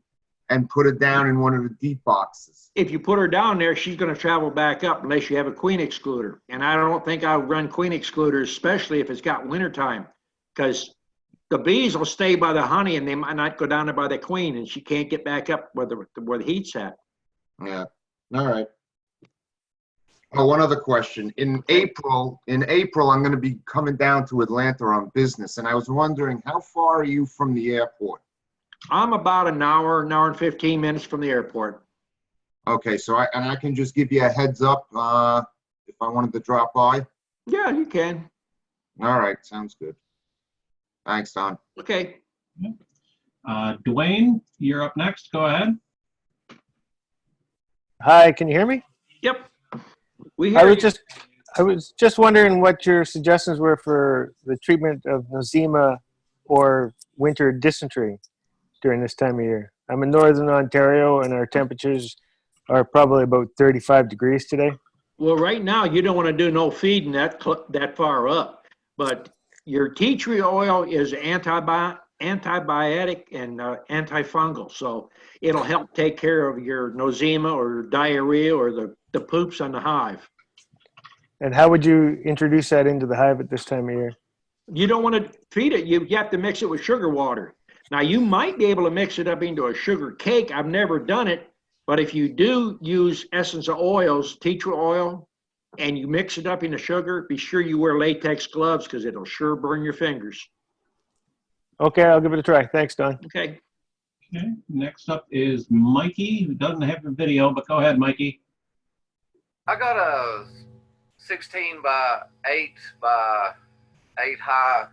put it down in one of the deep boxes? If you put her down there, she's going to travel back up unless you have a queen excluder. And I don't think I would run queen excluders, especially if it's got winter time, because the bees will stay by the honey and they might not go down there by the queen, and she can't get back up where the heat's at. Yeah. All right. Oh, one other question. In April, I'm going to be coming down to Atlanta on business, and I was wondering, how far are you from the airport? I'm about an hour and 15 minutes from the airport. Okay, so I can just give you a heads up if I wanted to drop by? Yeah, you can. All right, sounds good. Thanks, Don. Okay. Dwayne, you're up next. Go ahead. Hi, can you hear me? Yep. I was just wondering what your suggestions were for the treatment of nosema or winter dysentery during this time of year. I'm in northern Ontario, and our temperatures are probably about 35 degrees today. Well, right now you don't want to do no feeding that far up, but your tea tree oil is antibiotic and antifungal, so it'll help take care of your nosema or diarrhea or the poops on the hive. And how would you introduce that into the hive at this time of year? You don't want to feed it. You have to mix it with sugar water. Now, you might be able to mix it up into a sugar cake. I've never done it, but if you do use essence of oils, tea tree oil, and you mix it up into sugar, be sure you wear latex gloves because it'll sure burn your fingers. Okay, I'll give it a try. Thanks, Don. Okay. Okay. Next up is Mikey, who doesn't have a video, but go ahead, Mikey. I got a 16 by 8 by 8 high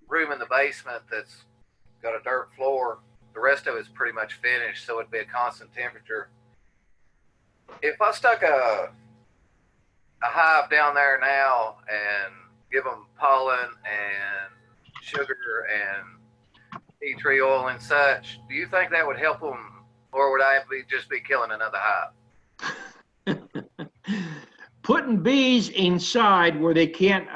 room in the basement that's got a dirt floor. The rest of it's pretty much finished, so it'd be a constant temperature. If I stuck a a hive down there now and give them pollen and sugar and tea tree oil and such, do you think that would help them, or would I just be killing another hive? Putting bees inside where they can't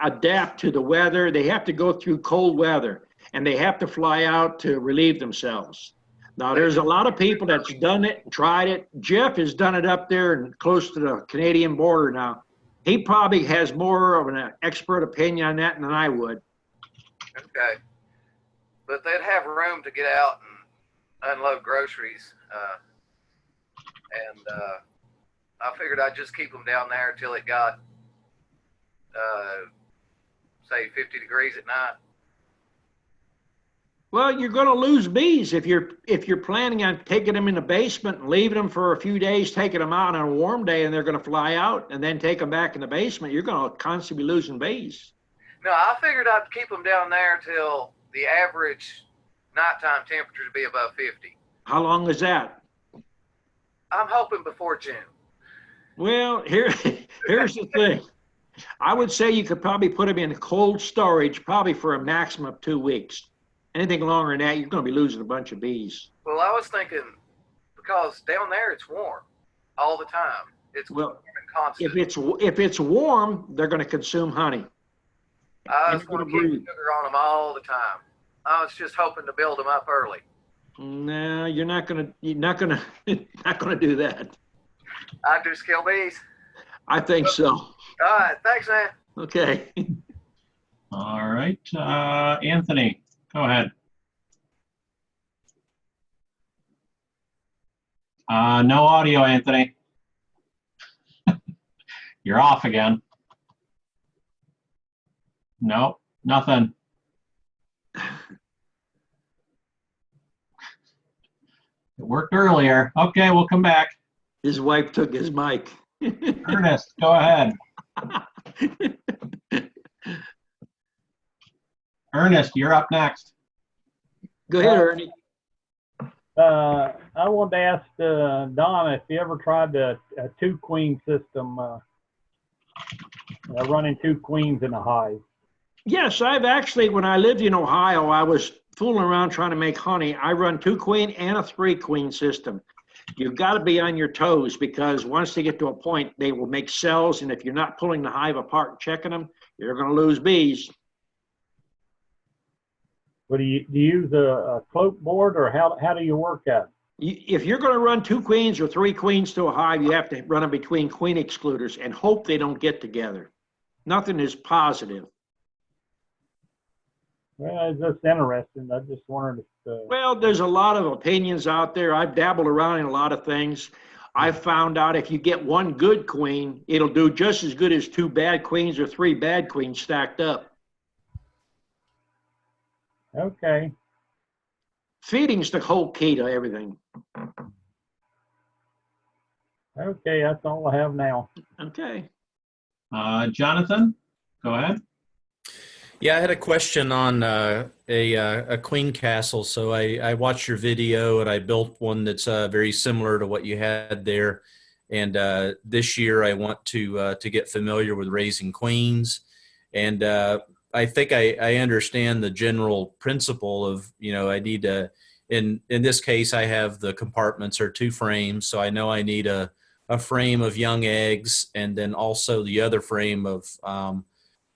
adapt to the weather, they have to go through cold weather and they have to fly out to relieve themselves. Now, there's a lot of people that's done it, tried it. Jeff has done it up there and close to the Canadian border now. He probably has more of an expert opinion on that than I would. Okay. But they'd have room to get out and unload groceries. I figured I'd just keep them down there until it got, say, 50 degrees at night. Well, you're going to lose bees if you're planning on taking them in the basement and leaving them for a few days, taking them out on a warm day, and they're going to fly out, and then take them back in the basement. You're going to constantly be losing bees. No, I figured I'd keep them down there till the average nighttime temperature to be above 50. How long is that? I'm hoping before June. Well, here's the thing. I would say you could probably put them in cold storage probably for a maximum of 2 weeks. Anything longer than that, you're going to be losing a bunch of bees. Well, I was thinking, because down there it's warm all the time. It's warm and constant. If it's warm, they're going to consume honey. I was going to keep sugar on them all the time. I was just hoping to build them up early. No, you're not going to do that. I do skill bees. I think so. All right, thanks, man. Okay. All right, Anthony, go ahead. No audio, Anthony. You're off again. No, nothing. It worked earlier. Okay, we'll come back. His wife took his mic. Ernest, go ahead. Ernest, you're up next. Go ahead, Ernie. I wanted to ask Don if you ever tried a two-queen system, running 2 queens in a hive. Yes, I've actually, when I lived in Ohio, I was fooling around trying to make honey. I run 2 queen and a 3 queen system. You've got to be on your toes because once they get to a point, they will make cells. And if you're not pulling the hive apart and checking them, you're going to lose bees. But do you use a cloak board, or how do you work that? If you're going to run 2 queens or 3 queens to a hive, you have to run them between queen excluders and hope they don't get together. Nothing is positive. Well, it's just interesting. I just wondered if... Well, there's a lot of opinions out there. I've dabbled around in a lot of things. I've found out if you get 1 good queen, it'll do just as good as 2 bad queens or 3 bad queens stacked up. Okay. Feeding's the whole key to everything. Okay, that's all I have now. Okay. Jonathan, go ahead. Yeah, I had a question on a queen castle. So I watched your video and I built one that's very similar to what you had there. And this year I want to get familiar with raising queens. And I think I understand the general principle of, I need to, in this case, I have the compartments are 2 frames. So I know I need a frame of young eggs and then also the other frame of,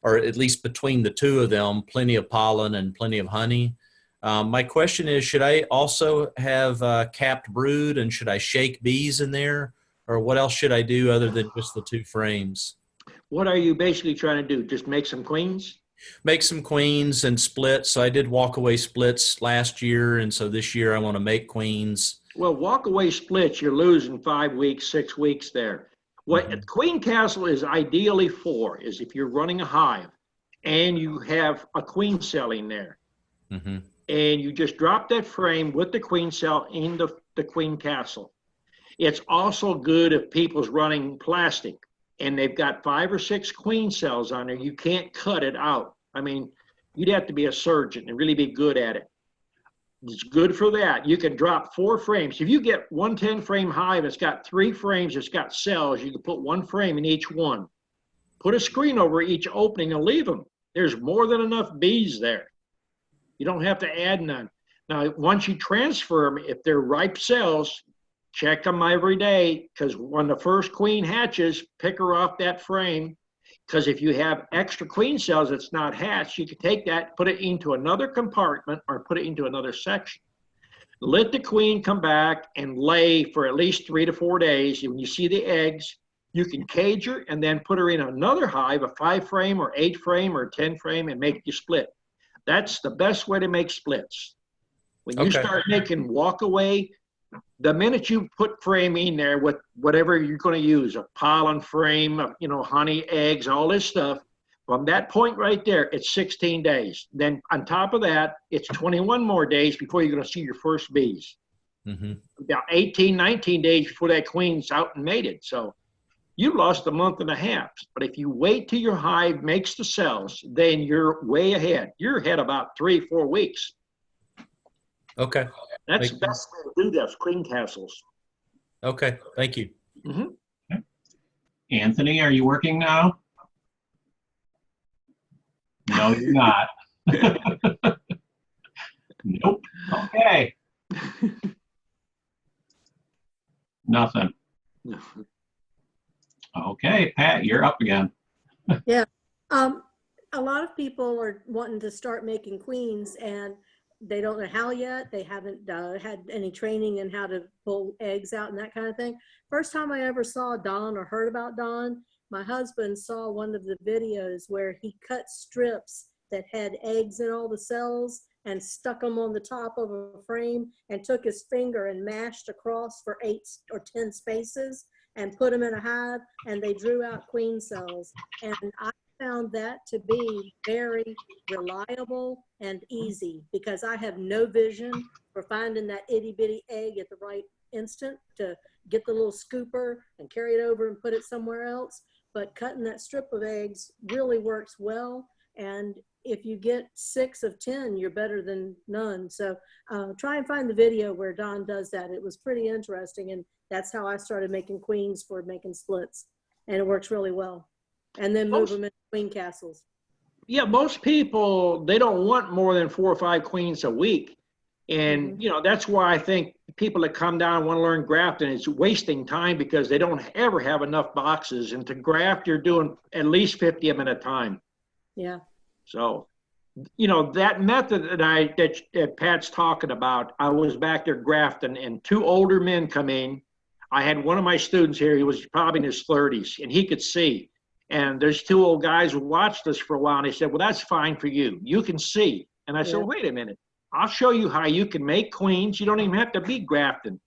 or at least between the 2 of them, plenty of pollen and plenty of honey. My question is, should I also have capped brood, and should I shake bees in there? Or what else should I do other than just the 2 frames? What are you basically trying to do? Just make some queens? Make some queens and splits. So I did walkaway splits last year, and so this year I want to make queens. Well, walkaway splits, you're losing 5 weeks, 6 weeks there. What a queen castle is ideally for is if you're running a hive and you have a queen cell in there, and you just drop that frame with the queen cell in the queen castle. It's also good if people's running plastic and they've got 5 or 6 queen cells on there. You can't cut it out. I mean, you'd have to be a surgeon and really be good at it. It's good for that. You can drop 4 frames. If you get one 10-frame hive, it's got 3 frames, it's got cells, you can put 1 frame in each one. Put a screen over each opening and leave them. There's more than enough bees there. You don't have to add none. Now, once you transfer them, if they're ripe cells, check them every day, because when the first queen hatches, pick her off that frame. Because if you have extra queen cells that's not hatched, you can take that, put it into another compartment or put it into another section. Let the queen come back and lay for at least 3 to 4 days. When you see the eggs, you can cage her and then put her in another hive, a 5-frame or 8-frame or 10-frame, and make you split. That's the best way to make splits. When you start making walk away, the minute you put frame in there with whatever you're going to use, a pollen frame, honey, eggs, all this stuff, from that point right there, it's 16 days. Then on top of that, it's 21 more days before you're going to see your first bees. About 18, 19 days before that queen's out and mated. So you lost a month and a half. But if you wait till your hive makes the cells, then you're way ahead. You're ahead about 3-4 weeks. Okay. That's the best way to do this, queen castles. Okay, thank you. Okay. Anthony, are you working now? No, you're not. Nope. Okay. Nothing. Okay, Pat, you're up again. Yeah. A lot of people are wanting to start making queens and they don't know how yet. They haven't had any training in how to pull eggs out and that kind of thing. First time I ever saw Don or heard about Don, my husband saw one of the videos where he cut strips that had eggs in all the cells and stuck them on the top of a frame and took his finger and mashed across for 8 or 10 spaces and put them in a hive, and they drew out queen cells. And I found that to be very reliable and easy because I have no vision for finding that itty bitty egg at the right instant to get the little scooper and carry it over and put it somewhere else. But cutting that strip of eggs really works well. And if you get 6 of 10, you're better than none. So try and find the video where Don does that. It was pretty interesting. And that's how I started making queens for making splits. And it works really well. And then move them into queen castles. Yeah, most people, they don't want more than 4 or 5 queens a week. And, that's why I think people that come down and want to learn grafting, it's wasting time because they don't ever have enough boxes. And to graft, you're doing at least 50 of them at a time. Yeah. So, that method that Pat's talking about, I was back there grafting and 2 older men come in. I had one of my students here, he was probably in his 30s, and he could see. And there's 2 old guys who watched us for a while, and they said, well, that's fine for you. You can see. And I said, wait a minute. I'll show you how you can make queens. You don't even have to be grafting.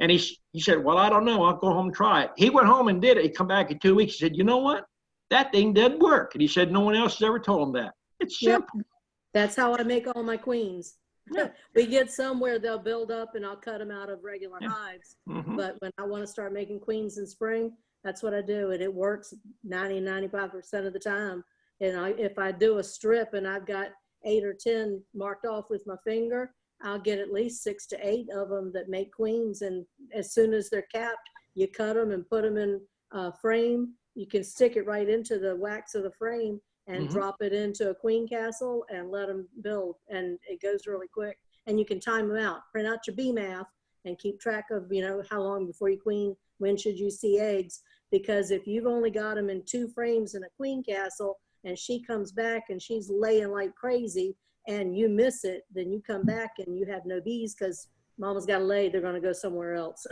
And he said, well, I don't know. I'll go home and try it. He went home and did it. He come back in 2 weeks. He said, you know what? That thing did work. And he said, no one else has ever told him that. It's simple. Yep. That's how I make all my queens. Yeah. We get some where they'll build up and I'll cut them out of regular hives. But when I want to start making queens in spring, that's what I do. And it works 90-95% of the time. And if I do a strip and I've got 8 or 10 marked off with my finger, I'll get at least 6 to 8 of them that make queens. And as soon as they're capped, you cut them and put them in a frame. You can stick it right into the wax of the frame and drop it into a queen castle and let them build. And it goes really quick. And you can time them out. Print out your bee math and keep track of, how long before you queen, when should you see eggs? Because if you've only got them in 2 frames in a queen castle and she comes back and she's laying like crazy and you miss it, then you come back and you have no bees because mama's got to lay, they're going to go somewhere else.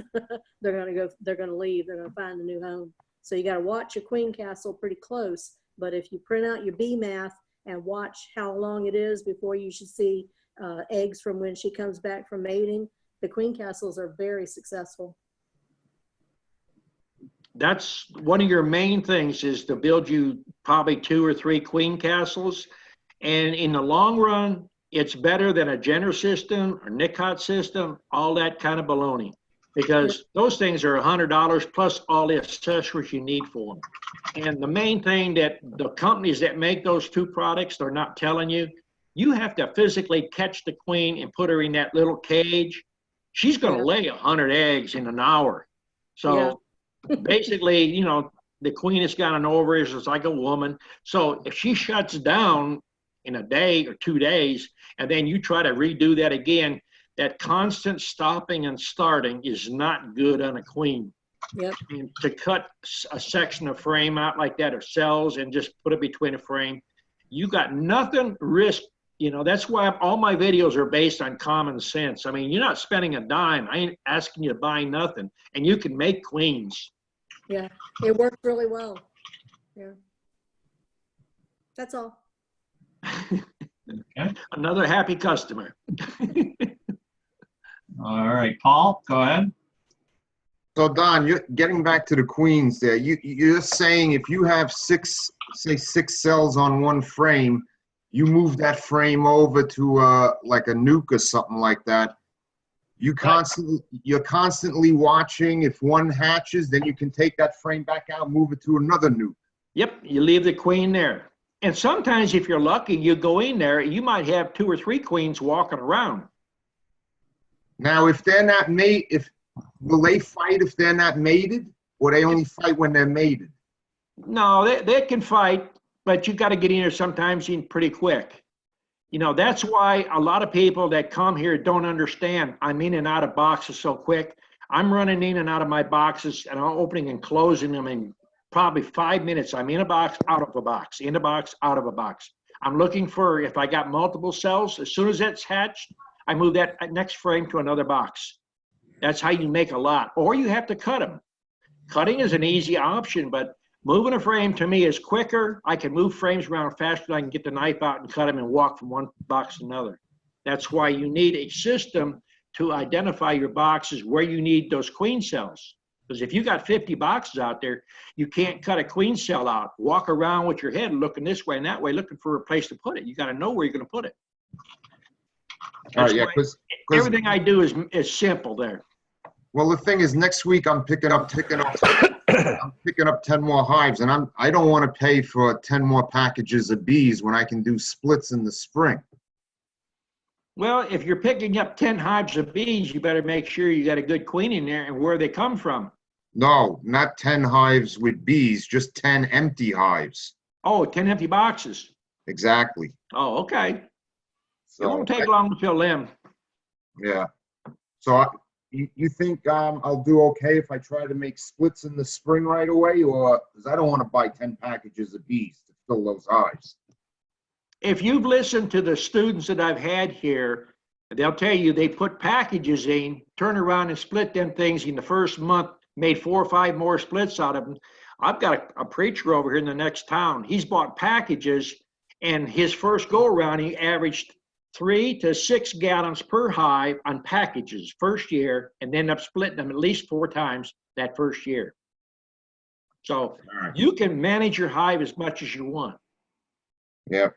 they're going to leave, they're going to find a new home. So you got to watch your queen castle pretty close. But if you print out your bee math and watch how long it is before you should see eggs from when she comes back from mating, the queen castles are very successful. That's one of your main things, is to build you probably 2 or 3 queen castles. And in the long run, it's better than a Jenner system or Nicot system, all that kind of baloney. Because those things are $100 plus all the accessories you need for them. And the main thing that the companies that make those 2 products, they're not telling you, you have to physically catch the queen and put her in that little cage. She's going to lay 100 eggs in an hour. So basically, you know, the queen has got an ovaries. It's like a woman. So if she shuts down in a day or 2 days, and then you try to redo that again, that constant stopping and starting is not good on a queen. Yep. And to cut a section of frame out like that or cells and just put it between a frame, you got nothing risk. You know, that's why all my videos are based on common sense. I mean, you're not spending a dime. I ain't asking you to buy nothing. And you can make queens. Yeah, it worked really well. Yeah. That's all. Okay. Another happy customer. All right, Paul, go ahead. So Don, you're getting back to the queens there. You're saying if you have say 6 cells on one frame, you move that frame over to like a nuke or something like that. You're constantly watching. If one hatches, then you can take that frame back out, move it to another nuke. Yep, you leave the queen there. And sometimes if you're lucky, you go in there, you might have 2 or 3 queens walking around. Now, if they're not will they fight if they're not mated, or they only fight when they're mated? No, they can fight, but you got to get in there sometimes pretty quick. You know, that's why a lot of people that come here don't understand. I'm in and out of boxes so quick. I'm running in and out of my boxes, and I'm opening and closing them in probably 5 minutes. I'm in a box, out of a box, in a box, out of a box. I'm looking for, if I got multiple cells, as soon as that's hatched, I move that next frame to another box. That's how you make a lot. Or you have to cut them. Cutting is an easy option, but moving a frame to me is quicker. I can move frames around faster. I can get the knife out and cut them and walk from one box to another. That's why you need a system to identify your boxes where you need those queen cells. Because if you got 50 boxes out there, you can't cut a queen cell out. Walk around with your head looking this way and that way, looking for a place to put it. You got to know where you're going to put it. All right, yeah, because everything I do is simple there. Well, the thing is, next week I'm picking up 10 more hives, and I don't want to pay for 10 more packages of bees when I can do splits in the spring. Well, if you're picking up 10 hives of bees, you better make sure you got a good queen in there and where they come from. No, not 10 hives with bees, just 10 empty hives. Oh, 10 empty boxes. Exactly. Oh, okay. So it won't take long to fill them. Yeah. So you think I'll do okay if I try to make splits in the spring right away, or because I don't want to buy 10 packages of bees to fill those hives? If you've listened to the students that I've had here, they'll tell you they put packages in, turn around and split them things in the first month, made 4 or 5 more splits out of them. I've got a preacher over here in the next town. He's bought packages, and his first go around, he averaged 3 to 6 gallons per hive on packages first year, and ended up splitting them at least 4 times that first year. So you can manage your hive as much as you want. Yeah.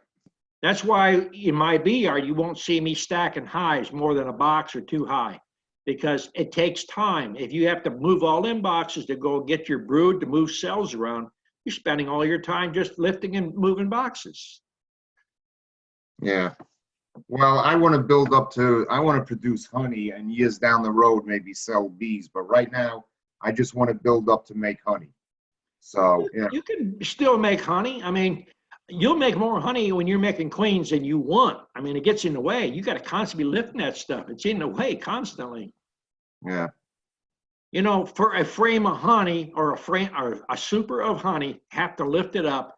That's why in my bee yard, you won't see me stacking hives more than a box or 2 high, because it takes time. If you have to move all them boxes to go get your brood to move cells around, you're spending all your time just lifting and moving boxes. Yeah. Well, I want to produce honey, and years down the road, maybe sell bees. But right now, I just want to build up to make honey. So, yeah. You can still make honey. I mean, you'll make more honey when you're making queens than you want. I mean, it gets in the way. You got to constantly be lifting that stuff. It's in the way constantly. Yeah. You know, for a frame of honey or a super of honey, have to lift it up.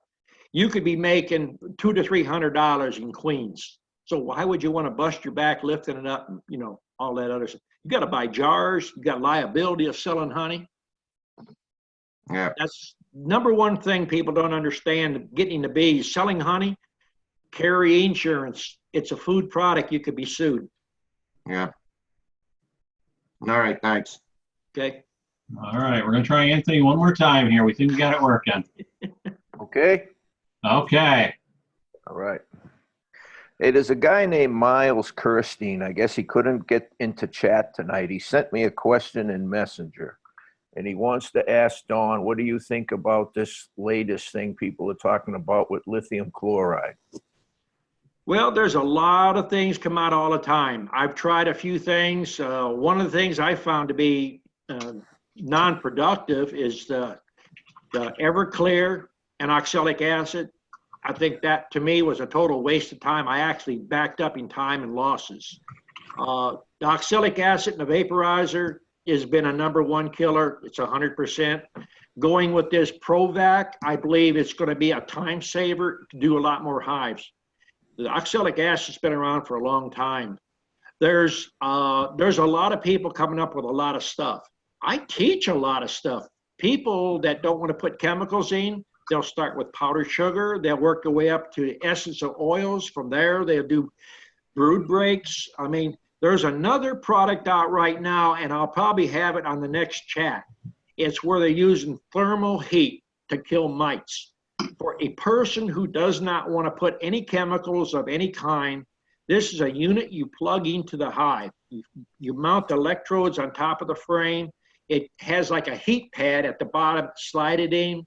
You could be making $200 to $300 in queens. So why would you want to bust your back lifting it up and, you know, all that other stuff? You got to buy jars. You got liability of selling honey. Yeah. That's number one thing people don't understand getting the bees. Selling honey, carry insurance. It's a food product. You could be sued. Yeah. All right. Thanks. Okay. All right, we're going to try Anthony one more time here. We think we got it working. Okay. Okay. All right. Hey, there's a guy named Miles Kirstein. I guess he couldn't get into chat tonight. He sent me a question in Messenger, and he wants to ask Dawn, what do you think about this latest thing people are talking about with lithium chloride? Well, there's a lot of things come out all the time. I've tried a few things. One of the things I found to be non-productive is the Everclear and oxalic acid. I think that to me was a total waste of time. I actually backed up in time and losses. The oxalic acid in the vaporizer has been a #1 killer. It's 100%. Going with this Provac, I believe it's going to be a time saver to do a lot more hives. The oxalic acid's been around for a long time. There's a lot of people coming up with a lot of stuff. I teach a lot of stuff. People that don't want to put chemicals in, they'll start with powdered sugar. They'll work their way up to essential oils. From there, they'll do brood breaks. I mean, there's another product out right now, and I'll probably have it on the next chat. It's where they're using thermal heat to kill mites. For a person who does not want to put any chemicals of any kind, this is a unit you plug into the hive. You mount the electrodes on top of the frame. It has like a heat pad at the bottom, slide it in,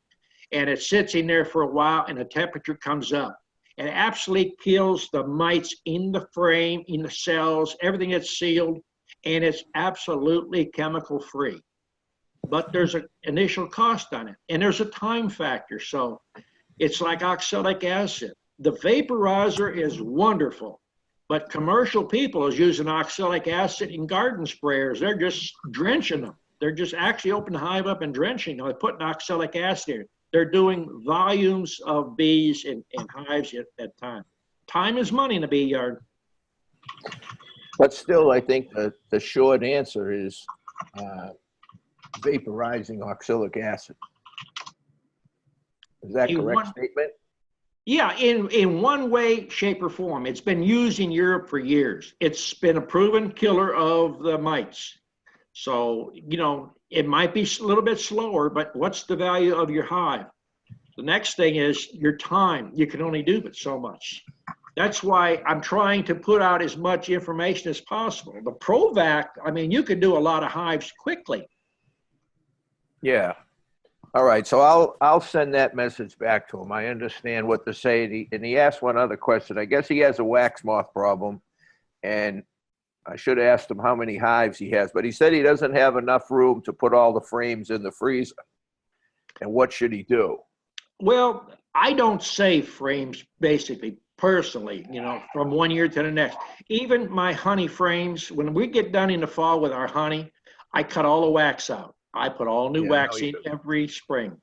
and it sits in there for a while, and the temperature comes up. It absolutely kills the mites in the frame, in the cells, everything that's sealed, and it's absolutely chemical free. But there's an initial cost on it, and there's a time factor. So it's like oxalic acid. The vaporizer is wonderful, but commercial people is using oxalic acid in garden sprayers. They're just drenching them. They're just actually opening the hive up and drenching them. They're putting oxalic acid in. They're doing volumes of bees in hives at that time. Time is money in a bee yard. But still, I think the short answer is vaporizing oxalic acid. Is that correct statement? Yeah, in one way, shape, or form. It's been used in Europe for years. It's been a proven killer of the mites. So, you know, it might be a little bit slower, but what's the value of your hive? The next thing is your time. You can only do but so much. That's why I'm trying to put out as much information as possible. The Provac, I mean, you can do a lot of hives quickly. Yeah. All right. So I'll send that message back to him. I understand what to say. And he asked one other question. I guess he has a wax moth problem. And I should have asked him how many hives he has. But he said he doesn't have enough room to put all the frames in the freezer. And what should he do? Well, I don't save frames, basically, personally, you know, from one year to the next. Even my honey frames, when we get done in the fall with our honey, I cut all the wax out. I put all new wax in every spring.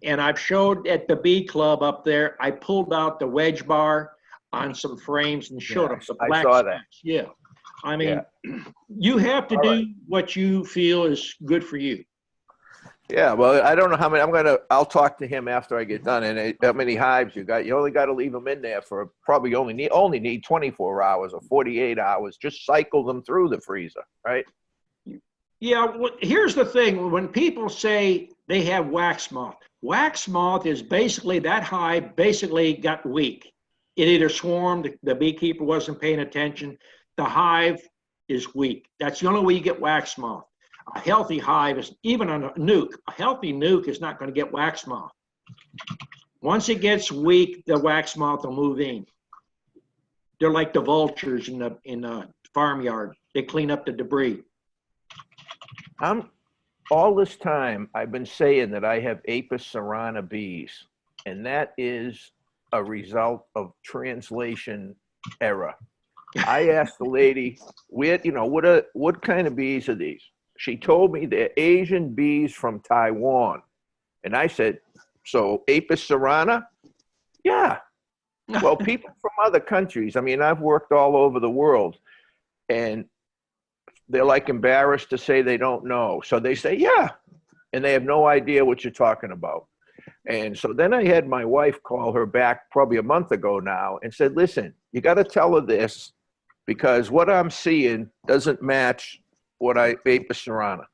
And I've showed at the bee club up there, I pulled out the wedge bar on some frames and showed them the black I saw that. spots. Yeah. I mean, you have to do what you feel is good for you. Yeah, well, I don't know how many. I'll talk to him after I get done. And how many hives you got? You only got to leave them in there for probably only need 24 hours or 48 hours. Just cycle them through the freezer, right? Yeah, well, here's the thing. When people say they have wax moth is basically that hive basically got weak. It either swarmed, the beekeeper wasn't paying attention. The hive is weak. That's the only way you get wax moth. A healthy hive is, even on a nuke, a healthy nuke is not going to get wax moth. Once it gets weak, the wax moth will move in. They're like the vultures in the farmyard. They clean up the debris. All this time, I've been saying that I have Apis cerana bees, and that is a result of translation error. I asked the lady, what kind of bees are these? She told me they're Asian bees from Taiwan. And I said, so Apis cerana? Yeah. Well, people from other countries, I mean, I've worked all over the world, and they're like embarrassed to say they don't know. So they say, yeah. And they have no idea what you're talking about. And so then I had my wife call her back probably a month ago now and said, listen, you got to tell her this, because what I'm seeing doesn't match what Apis cerana.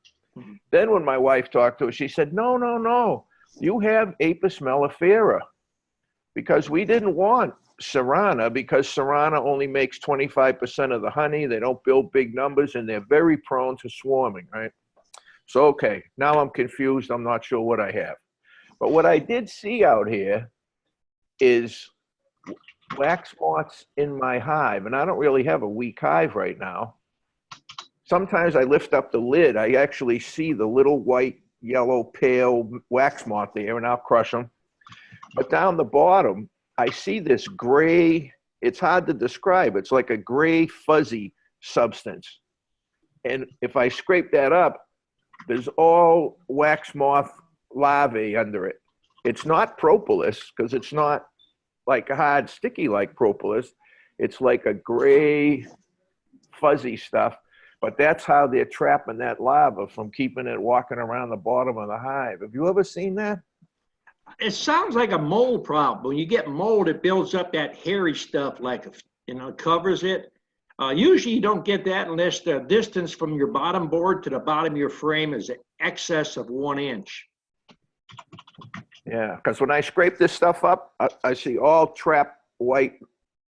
Then when my wife talked to her, she said, no. You have Apis mellifera, because we didn't want cerana, because cerana only makes 25% of the honey. They don't build big numbers, and they're very prone to swarming, right? So, okay, now I'm confused. I'm not sure what I have. But what I did see out here is wax moths in my hive, and I don't really have a weak hive right now. Sometimes I lift up the lid, I actually see the little white, yellow, pale wax moth there, and I'll crush them. But down the bottom, I see this gray, it's hard to describe. It's like a gray, fuzzy substance. And if I scrape that up, there's all wax moth larvae under it. It's not propolis, because it's not like a hard, sticky like propolis. It's like a gray, fuzzy stuff. But that's how they're trapping that larva from keeping it walking around the bottom of the hive. Have you ever seen that? It sounds like a mold problem. When you get mold, it builds up that hairy stuff, like, you know, covers it. Usually you don't get that unless the distance from your bottom board to the bottom of your frame is in excess of 1 inch. Yeah, because when I scrape this stuff up, I see all trapped white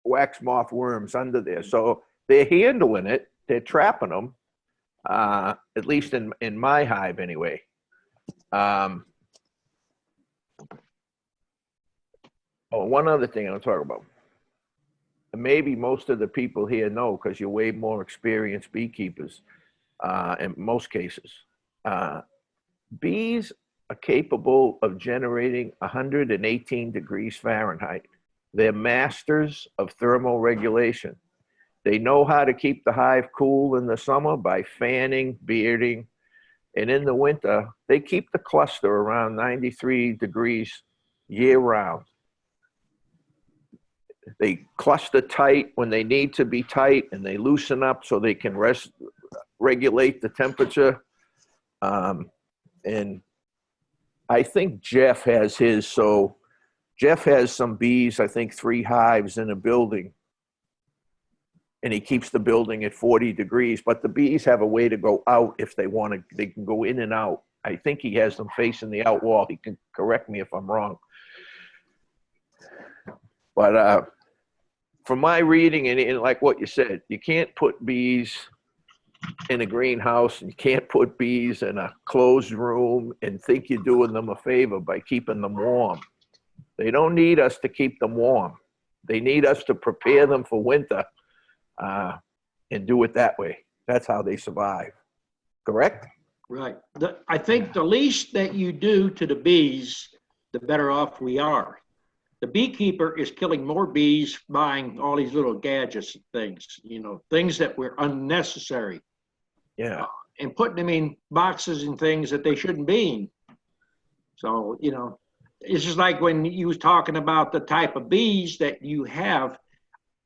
wax moth worms under there. So they're handling it. They're trapping them, at least in my hive anyway. Oh, one other thing I'll talk about. Maybe most of the people here know, because you're way more experienced beekeepers in most cases. Bees are capable of generating 118 degrees Fahrenheit. They're masters of thermal regulation. They know how to keep the hive cool in the summer by fanning, bearding, and in the winter, they keep the cluster around 93 degrees year round. They cluster tight when they need to be tight, and they loosen up so they can regulate the temperature. And I think Jeff has his, so Jeff has some bees, I think 3 hives in a building, and he keeps the building at 40 degrees, but the bees have a way to go out if they want to, they can go in and out. I think he has them facing the out wall. He can correct me if I'm wrong. But from my reading, and like what you said, you can't put bees in a greenhouse, and you can't put bees in a closed room and think you're doing them a favor by keeping them warm. They don't need us to keep them warm. They need us to prepare them for winter and do it that way. That's how they survive. Correct? Right. I think the least that you do to the bees, the better off we are. The beekeeper is killing more bees buying all these little gadgets and things, you know, things that were unnecessary. Yeah. And putting them in boxes and things that they shouldn't be in. So, you know, it's just like when you was talking about the type of bees that you have.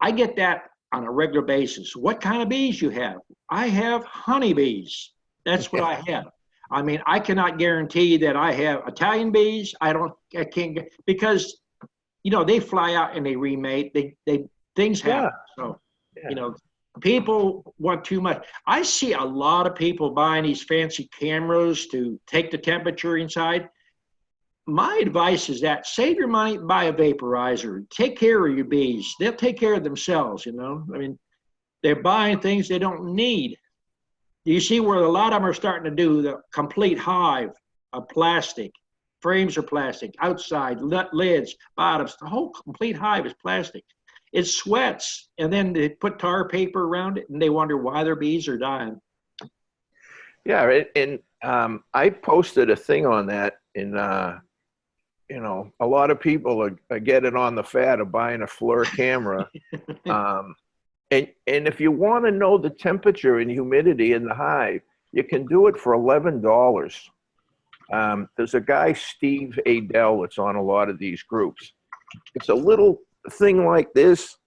I get that on a regular basis. What kind of bees you have? I have honeybees. That's what I have. I mean, I cannot guarantee that I have Italian bees. I can't, because, you know, they fly out and they remate. Things happen. So, you know, people want too much. I see a lot of people buying these fancy cameras to take the temperature inside. My advice is that save your money, buy a vaporizer. Take care of your bees. They'll take care of themselves, you know. I mean, they're buying things they don't need. You see where a lot of them are starting to do the complete hive of plastic. Frames are plastic, outside, lids, bottoms. The whole complete hive is plastic. It sweats, and then they put tar paper around it, and they wonder why their bees are dying. Yeah, and I posted a thing on that, and you know, a lot of people are getting on the fad of buying a FLIR camera. And if you want to know the temperature and humidity in the hive, you can do it for $11. There's a guy, Steve Adell, that's on a lot of these groups. It's a little thing like this,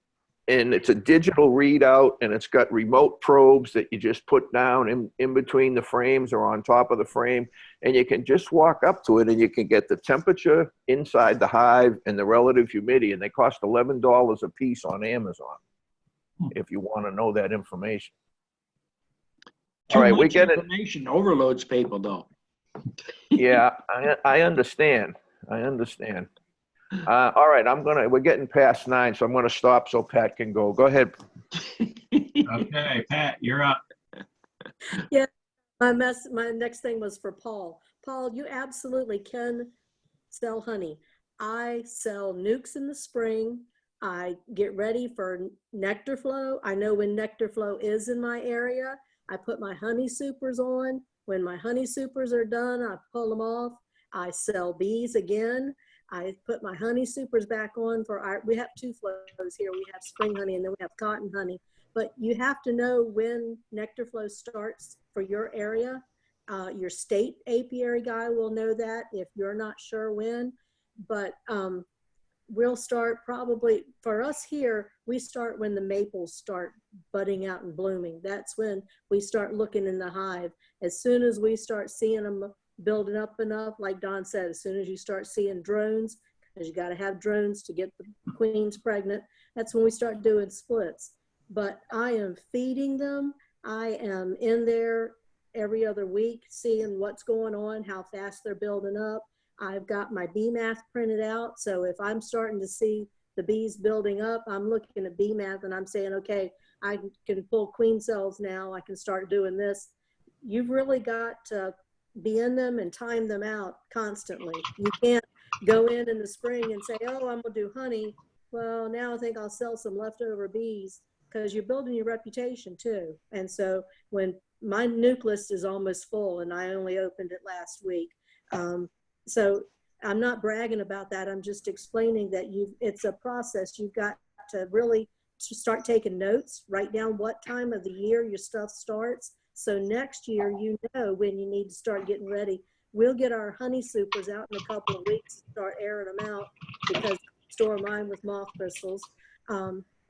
and it's a digital readout, and it's got remote probes that you just put down in between the frames or on top of the frame, and you can just walk up to it and you can get the temperature inside the hive and the relative humidity, and they cost $11 a piece on Amazon if you want to know that information. All right, we get information overloads people, though. Yeah, I understand. I understand. All right, we're getting past 9, so I'm gonna stop so Pat can go. Go ahead. Okay, Pat, you're up. Yeah, my next thing was for Paul. Paul, you absolutely can sell honey. I sell nukes in the spring, I get ready for nectar flow. I know when nectar flow is in my area. I put my honey supers on. When my honey supers are done, I pull them off. I sell bees again. I put my honey supers back on we have two flows here. We have spring honey and then we have cotton honey. But you have to know when nectar flow starts for your area. Your state apiary guy will know that if you're not sure when. But we'll start probably, for us here, we start when the maples start budding out and blooming. That's when we start looking in the hive. As soon as we start seeing them building up enough, like Don said, as soon as you start seeing drones, because you got to have drones to get the queens pregnant, that's when we start doing splits. But I am feeding them. I am in there every other week, seeing what's going on, how fast they're building up. I've got my bee math printed out. So if I'm starting to see the bees building up, I'm looking at bee math and I'm saying, okay, I can pull queen cells now. I can start doing this. You've really got to be in them and time them out constantly. You can't go in the spring and say, oh, I'm gonna do honey. Well, now I think I'll sell some leftover bees, because you're building your reputation too. And so when my nuke list is almost full and I only opened it last week. So I'm not bragging about that. I'm just explaining that it's a process. You've got to really start taking notes, write down what time of the year your stuff starts. So next year, you know when you need to start getting ready. We'll get our honey supers out in a couple of weeks and start airing them out, because I store mine with moth crystals.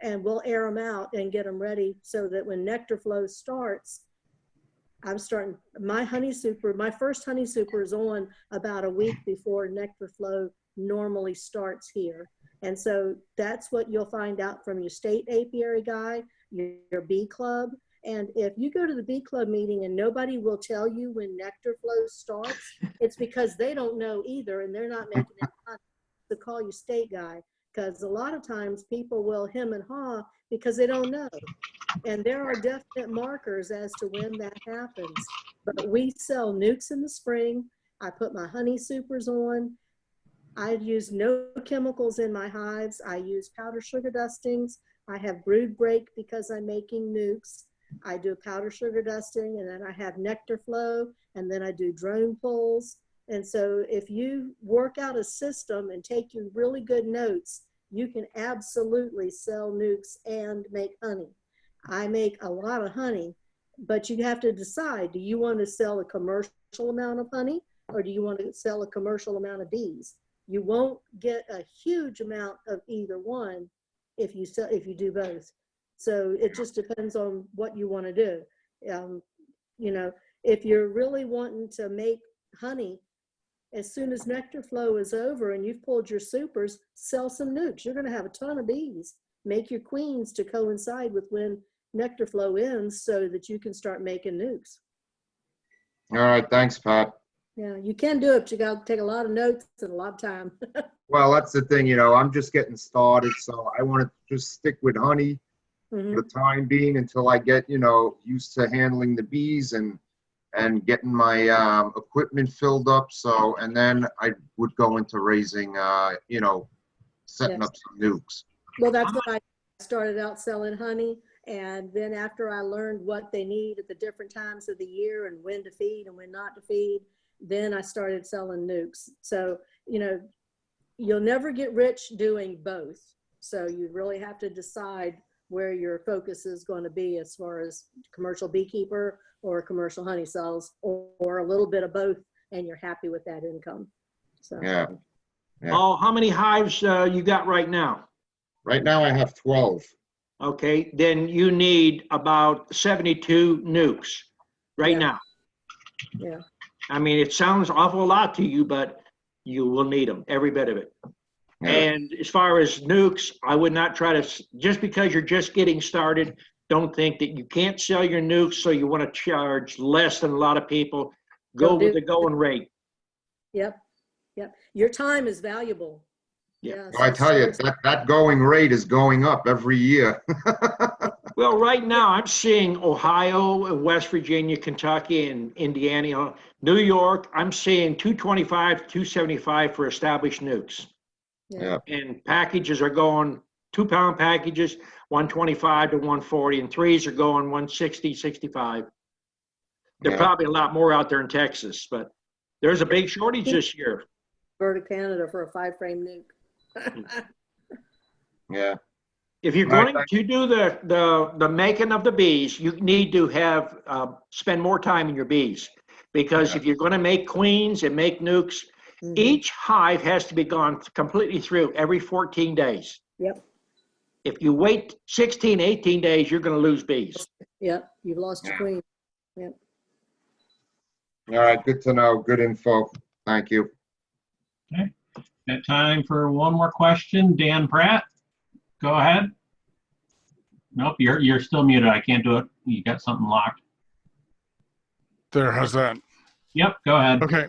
And we'll air them out and get them ready so that when nectar flow starts, I'm starting my honey super. My first honey super is on about a week before nectar flow normally starts here. And so that's what you'll find out from your state apiary guy, your bee club. And if you go to the bee club meeting and nobody will tell you when nectar flow starts, it's because they don't know either and they're not making any honey. So call your state guy, because a lot of times people will hem and haw because they don't know. And there are definite markers as to when that happens. But we sell nukes in the spring. I put my honey supers on. I use no chemicals in my hives. I use powder sugar dustings. I have brood break because I'm making nukes. I do powder sugar dusting, and then I have nectar flow, and then I do drone pulls. And so if you work out a system and take your really good notes, you can absolutely sell nukes and make honey. I make a lot of honey, but you have to decide, do you want to sell a commercial amount of honey, or do you want to sell a commercial amount of bees? You won't get a huge amount of either one if you do both. So it just depends on what you want to do. You know, if you're really wanting to make honey, as soon as nectar flow is over and you've pulled your supers, sell some nukes. You're going to have a ton of bees. Make your queens to coincide with when nectar flow ends so that you can start making nukes. All right, thanks, Pat. Yeah, you can do it, but you got to take a lot of notes and a lot of time. Well, that's the thing, you know, I'm just getting started, so I want to just stick with honey for the time being until I get, you know, used to handling the bees and getting my equipment filled up. So, and then I would go into raising, you know, setting up some nukes. Well, that's what I started out selling honey. And then after I learned what they need at the different times of the year and when to feed and when not to feed, then I started selling nukes. So, you know, you'll never get rich doing both. So you really have to decide where your focus is going to be as far as commercial beekeeper or commercial honey cells, or a little bit of both, and you're happy with that income. So Yeah. Oh, how many hives you got right now? Right now I have 12. Okay, then you need about 72 nukes right now. Yeah. I mean, it sounds awful lot to you, but you will need them, every bit of it. Yeah. And as far as nukes, I would not try to, just because you're just getting started, don't think that you can't sell your nukes, so you want to charge less than a lot of people. Go with the going rate. Yep. Yep. Your time is valuable. Yeah. Well, I tell you, that going rate is going up every year. Well, right now I'm seeing Ohio, West Virginia, Kentucky, and Indiana, New York. I'm seeing 225 to 275 for established nukes. Yeah. And packages are going 2-pound packages, 125 to 140, and 3s are going 160, 65. There are Yeah. probably a lot more out there in Texas, but there's a big shortage this year. Go to Canada for a 5-frame nuke. Yeah. If you're Right, going to do the making of the bees, you need to have spend more time in your bees, because if you're going to make queens and make nukes, Mhm. each hive has to be gone completely through every 14 days. Yep, If you wait 16, 18 days, you're going to lose bees. yep, you've lost your Yeah. queen. Yep. All right, good to know. Good info. Thank you. Got time for one more question. Dan Pratt, go ahead. Nope, you're still muted. I can't do it. You got something locked. There, how's that? Yep, go ahead. Okay.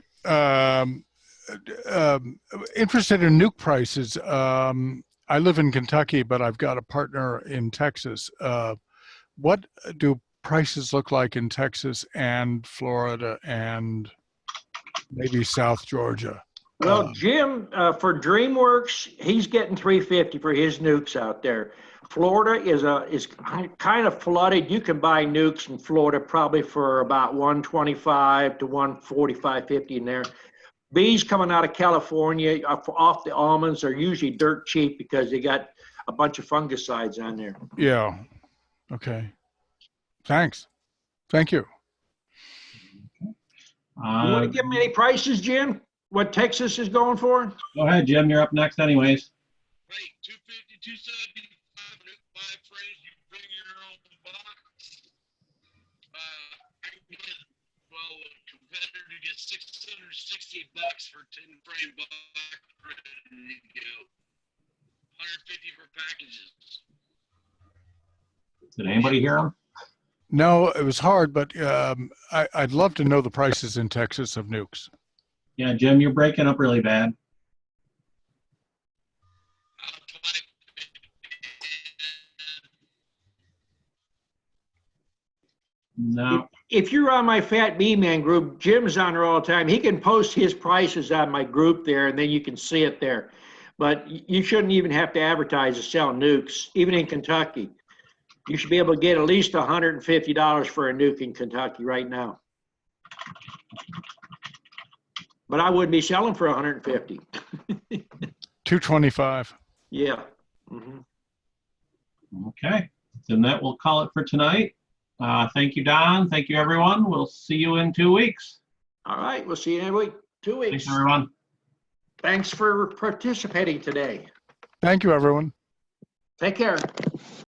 Interested in nuke prices. I live in Kentucky, but I've got a partner in Texas. What do prices look like in Texas and Florida and maybe South Georgia? Well, Jim, for DreamWorks, he's getting $350 for his nukes out there. Florida is kind of flooded. You can buy nukes in Florida probably for about 125 to 145.50 in there. Bees coming out of California off the almonds are usually dirt cheap because they got a bunch of fungicides on there. Yeah. Okay. Thanks. Thank you. You want to give me any prices, Jim? What Texas is going for? Go ahead, Jim. You're up next anyways. Right, 250, 275, 5 frames. You bring your own box. I can get, well, a competitor to get $660 for 10-frame box ready to go. 150 for packages. Did anybody hear him? No, it was hard, but I'd love to know the prices in Texas of nukes. Yeah, Jim, you're breaking up really bad. No. If you're on my Fat Bee Man group, Jim's on there all the time. He can post his prices on my group there, and then you can see it there. But you shouldn't even have to advertise to sell nukes, even in Kentucky. You should be able to get at least $150 for a nuke in Kentucky right now. But I wouldn't be selling for 150. 225. Yeah. Mhm. Okay. Then that will call it for tonight. Thank you, Don. Thank you, everyone. We'll see you in 2 weeks. All right. We'll see you in a week, 2 weeks. Thanks, everyone. Thanks for participating today. Thank you, everyone. Take care.